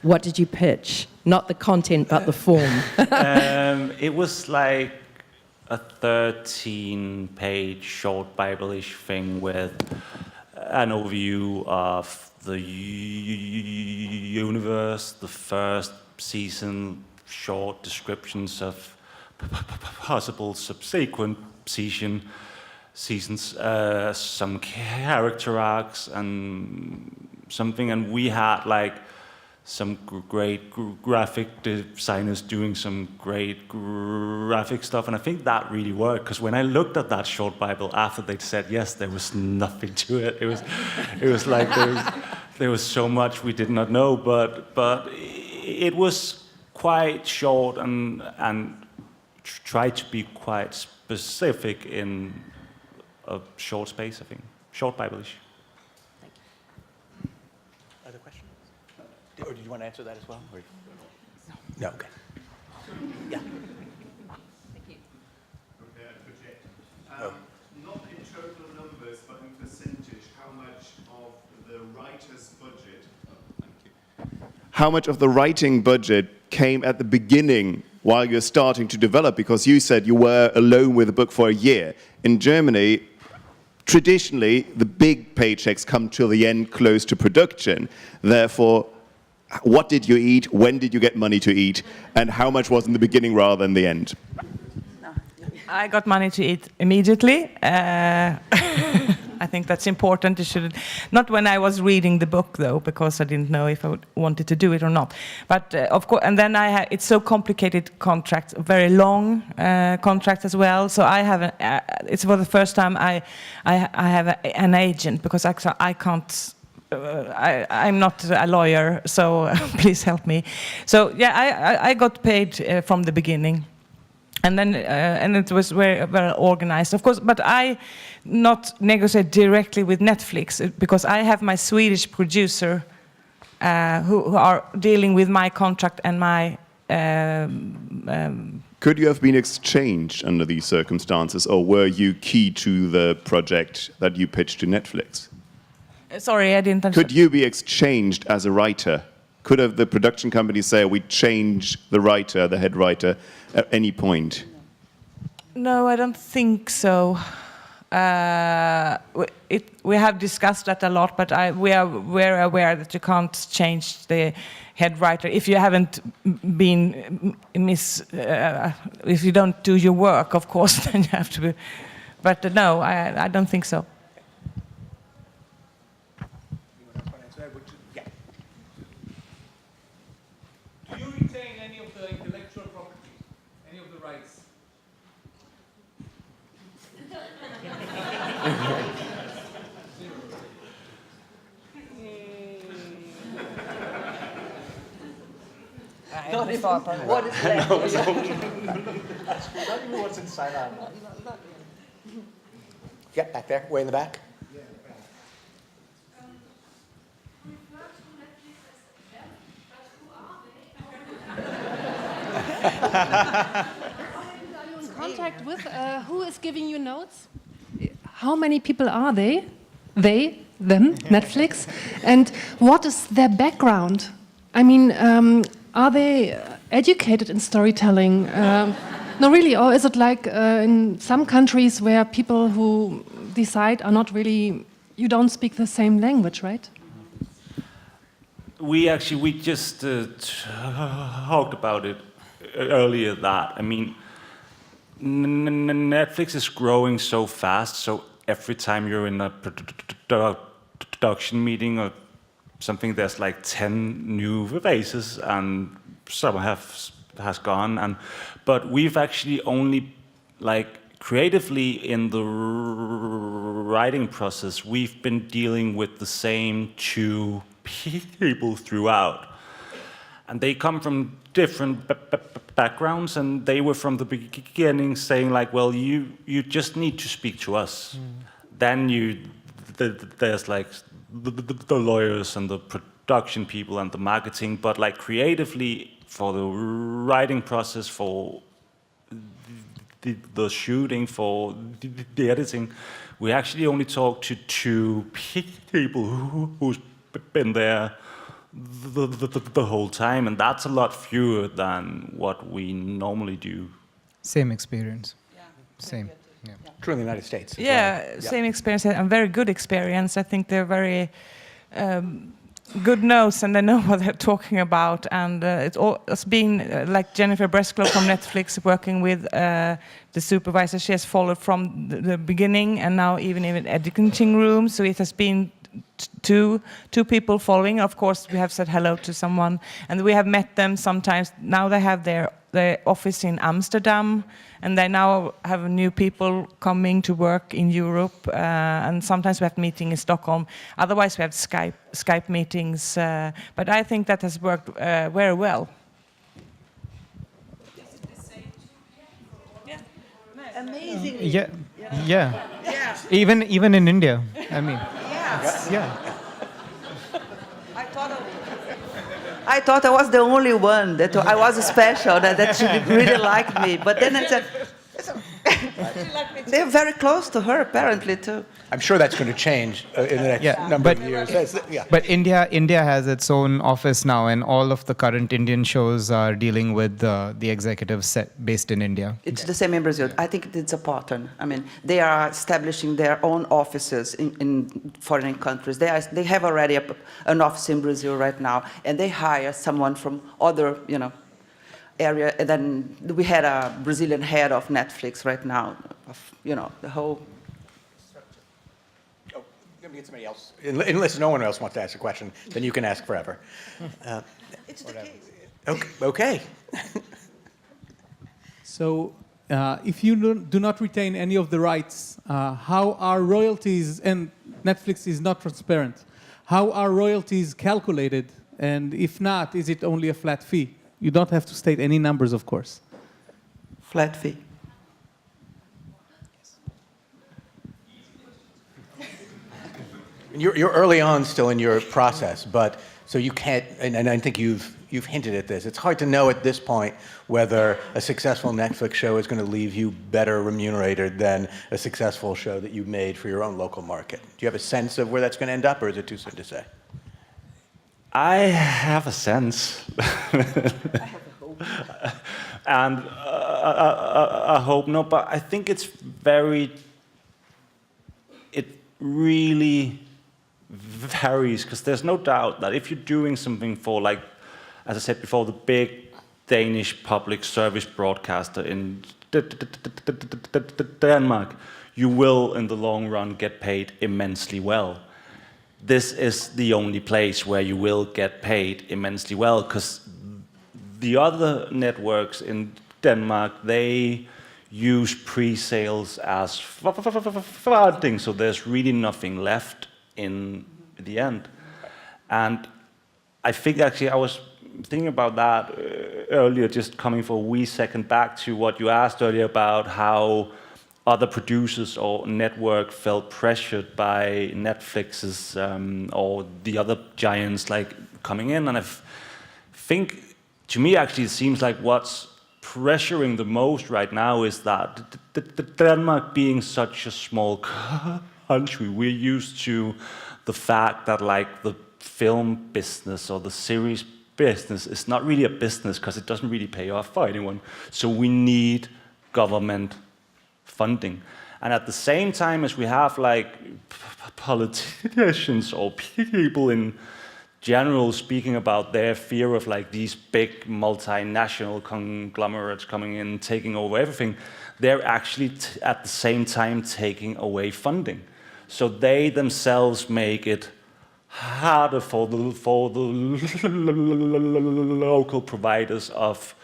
What did you pitch? Not the content, but the form. It was like a 13-page short Bible-ish thing with an overview of the universe, the first season, short descriptions of possible subsequent seasons, some character arcs and something, and we had like some great graphic designers doing some great graphic stuff, and I think that really worked, because when I looked at that short Bible after they'd said yes, there was nothing to it. It was like there was so much we did not know, but it was quite short and tried to be quite specific in a short space, I think. Short Bible-ish. other questions? Or did you want to answer that as well? Or? No. Okay. Yeah. Not in total numbers, but in percentage, how much of the writer's budget, how much of the writing budget came at the beginning while you're starting to develop? Because you said you were alone with the book for a year. In Germany, traditionally, the big paychecks come till the end, close to production. Therefore, what did you eat? When did you get money to eat? And how much was in the beginning rather than the end? I got money to eat immediately. I think that's important. You should not when I was reading the book, though, because I didn't know if I wanted to do it or not. But of course, and then it's so complicated contract, very long contract as well. So I have it's for the first time I have an agent, because I can't. I'm not a lawyer, so please help me. So yeah, I got paid from the beginning. And then, and it was very, very organized, of course. But I not negotiate directly with Netflix, because I have my Swedish producer who are dealing with my contract and my. Could you have been exchanged under these circumstances, or were you key to the project that you pitched to Netflix? Sorry, I didn't understand. Could you be exchanged as a writer? Could have the production company say, we change the writer, the head writer, at any point? No, I don't think so. We have discussed that a lot, but we're aware that you can't change the head writer if you haven't been if you don't do your work, of course, then you have to be. But no, I don't think so. Do you retain any of the intellectual property, any of the rights? Not important. What is left? Not even what's inside out. Yeah, back there, way in the back. In contact with who is giving you notes? How many people are they? They, them, Netflix, and what is their background? I mean, are they educated in storytelling? No, really, or is it like in some countries where people who decide are not really? You don't speak the same language, right? We just talked about it earlier. That I mean, Netflix is growing so fast. So every time you're in a production meeting or something there's like 10 new faces and some has gone, but we've actually only like creatively in the writing process, we've been dealing with the same 2 people throughout. And they come from different backgrounds, and they were from the beginning saying like, well, you just need to speak to us. Then there's like the lawyers and the production people and the marketing, but like creatively for the writing process, for the shooting, for the editing, we actually only talk to 2 people who's been there the whole time, and that's a lot fewer than what we normally do. Same experience. Same. Yeah. True in the United States. Yeah, same experience and very good experience. I think they're very good nose and they know what they're talking about. And it's been like Jennifer Breslow from Netflix working with the supervisor. She has followed from the beginning and now even in editing room. So it has been two people following. Of course, we have said hello to someone and we have met them sometimes. Now they have their office in Amsterdam, and they now have new people coming to work in Europe, and sometimes we have meeting in Stockholm. Otherwise, we have Skype meetings, but I think that has worked very well. Amazing. Yeah. Even in India, I mean. Yes. Yeah. I thought I was the only one, that I was special, that she really liked me. But then I said, they're very close to her, apparently, too. I'm sure that's going to change in the next number of years. But India has its own office now, and all of the current Indian shows are dealing with the executive set based in India. It's the same in Brazil. I think it's a pattern. I mean, they are establishing their own offices in foreign countries. They have already an office in Brazil right now, and they hire someone from other, area. And then we had a Brazilian head of Netflix right now, the whole. Get somebody else. Unless no one else wants to ask a question, then you can ask forever. It's the case. Okay. So, if you do not retain any of the rights, how are royalties, and Netflix is not transparent, how are royalties calculated? And if not, is it only a flat fee? You don't have to state any numbers, of course. Flat fee. You're early on still in your process, but so you can't, and I think you've hinted at this, it's hard to know at this point whether a successful Netflix show is going to leave you better remunerated than a successful show that you made for your own local market. Do you have a sense of where that's going to end up, or is it too soon to say? I have a sense. And I hope not, but I think it really varies, because there's no doubt that if you're doing something for, like, as I said before, the big Danish public service broadcaster in Denmark, you will, in the long run, get paid immensely well. This is the only place where you will get paid immensely well, because the other networks in Denmark, they use pre-sales as funding, so there's really nothing left in the end. And I think actually I was thinking about that earlier, just coming for a wee second back to what you asked earlier about how other producers or network felt pressured by Netflix's or the other giants like coming in. And I think, to me actually, it seems like what's pressuring the most right now is that Denmark being such a small country, we're used to the fact that like the film business or the series business is not really a business because it doesn't really pay off for anyone. So we need government funding. And at the same time as we have like politicians or people in general speaking about their fear of like these big multinational conglomerates coming in, taking over everything, they're actually at the same time taking away funding. So they themselves make it harder for the local providers of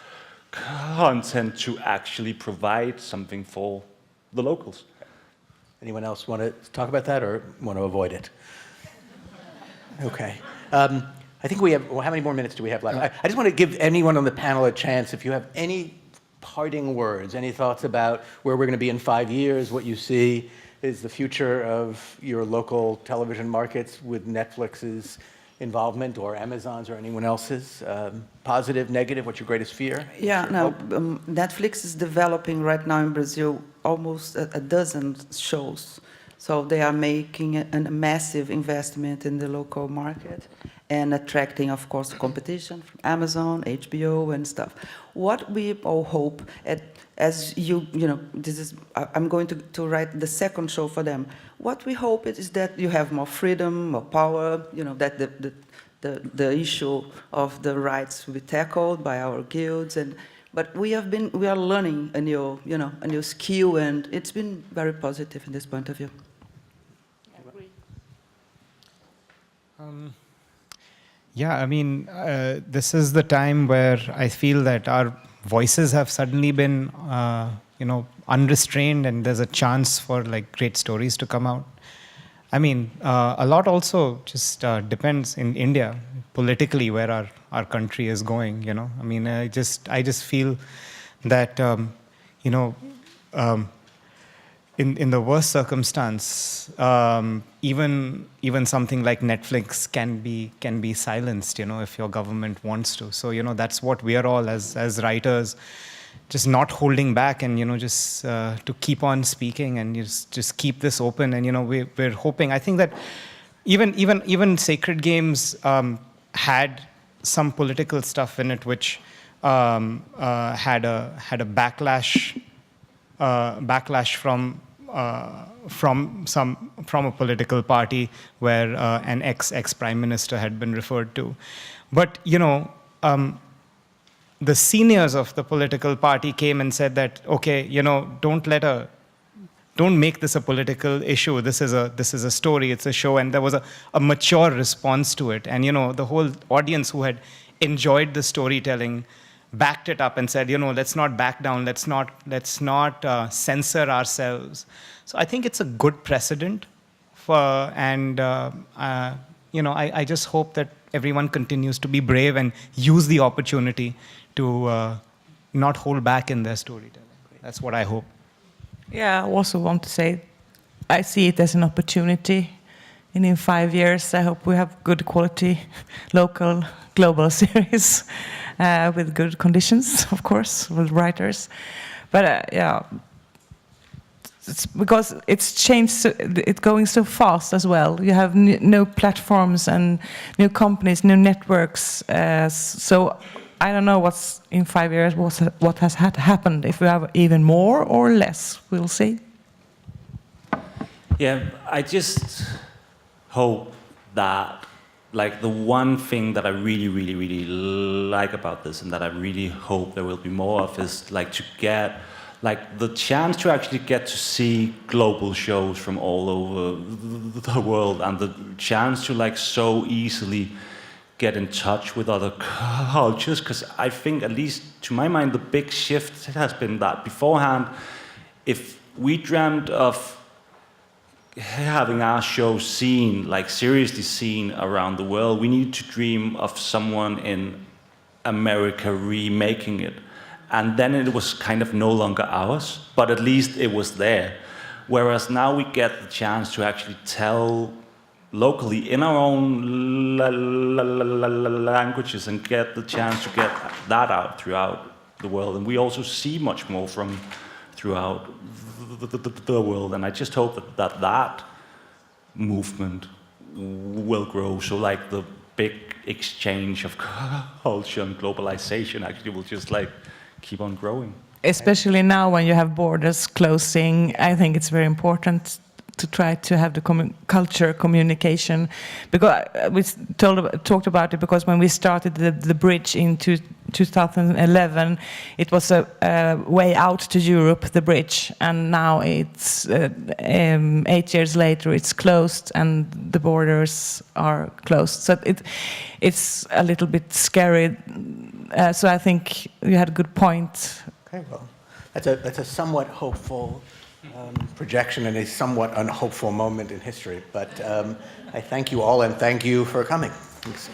content to actually provide something for the locals. Anyone else want to talk about that or want to avoid it? Okay. I think we have, well, how many more minutes do we have left? I just want to give anyone on the panel a chance, if you have any parting words, any thoughts about where we're going to be in 5 years, what you see is the future of your local television markets with Netflix's involvement or Amazon's or anyone else's? Positive, negative, what's your greatest fear? Yeah, no, Netflix is developing right now in Brazil almost a dozen shows. So they are making a massive investment in the local market and attracting, of course, competition from Amazon, HBO, and stuff. What we all hope, as you know, this is, I'm going to write the second show for them. What we hope is that you have more freedom, more power, you know, that the issue of the rights will be tackled by our guilds, but we are learning a new skill, and it's been very positive in this point of view. Yeah, I mean, this is the time where I feel that our voices have suddenly been, unrestrained, and there's a chance for like great stories to come out. I mean, a lot also just depends in India politically where our country is going. You know, I mean, I just feel that in the worst circumstance, even something like Netflix can be silenced, you know, if your government wants to. So, you know, that's what we are all as writers, just not holding back, and, you know, just to keep on speaking and just keep this open. And, you know, we're hoping. I think that even Sacred Games had some political stuff in it, which had a backlash from a political party where an ex prime minister had been referred to. But, you know, the seniors of the political party came and said that, okay, you know, don't make this a political issue. This is a story, it's a show. And there was a mature response to it. And, you know, the whole audience who had enjoyed the storytelling backed it up and said, you know, let's not back down, let's not censor ourselves. So I think it's a good precedent I just hope that everyone continues to be brave and use the opportunity to not hold back in their storytelling. That's what I hope. Yeah, I also want to say, I see it as an opportunity. And in 5 years, I hope we have good quality, local, global series with good conditions, of course, with writers. But it's because it's changed, it's going so fast as well. You have new platforms and new companies, new networks. So I don't know what's in 5 years, what has happened, if we have even more or less. We'll see. Yeah, I just hope that, like, the one thing that I really, really, really like about this, and that I really hope there will be more of, is like to get like the chance to actually get to see global shows from all over the world, and the chance to like so easily get in touch with other cultures. Because I think, at least to my mind, the big shift has been that beforehand, if we dreamt of having our show seen, like seriously seen around the world, we need to dream of someone in America remaking it. And then it was kind of no longer ours, but at least it was there. Whereas now we get the chance to actually tell locally in our own languages and get the chance to get that out throughout the world. And we also see much more from throughout the world. And I just hope that movement will grow. So like the big exchange of culture and globalization actually will just like keep on growing. Especially now when you have borders closing, I think it's very important to try to have the culture communication. Because we talked about it, because when we started the bridge into 2011, it was a way out to Europe, the bridge, and now it's 8 years later, it's closed and the borders are closed. So it's a little bit scary. So I think you had a good point. Okay, well, that's a somewhat hopeful projection and a somewhat unhopeful moment in history. But I thank you all and thank you for coming. Thanks.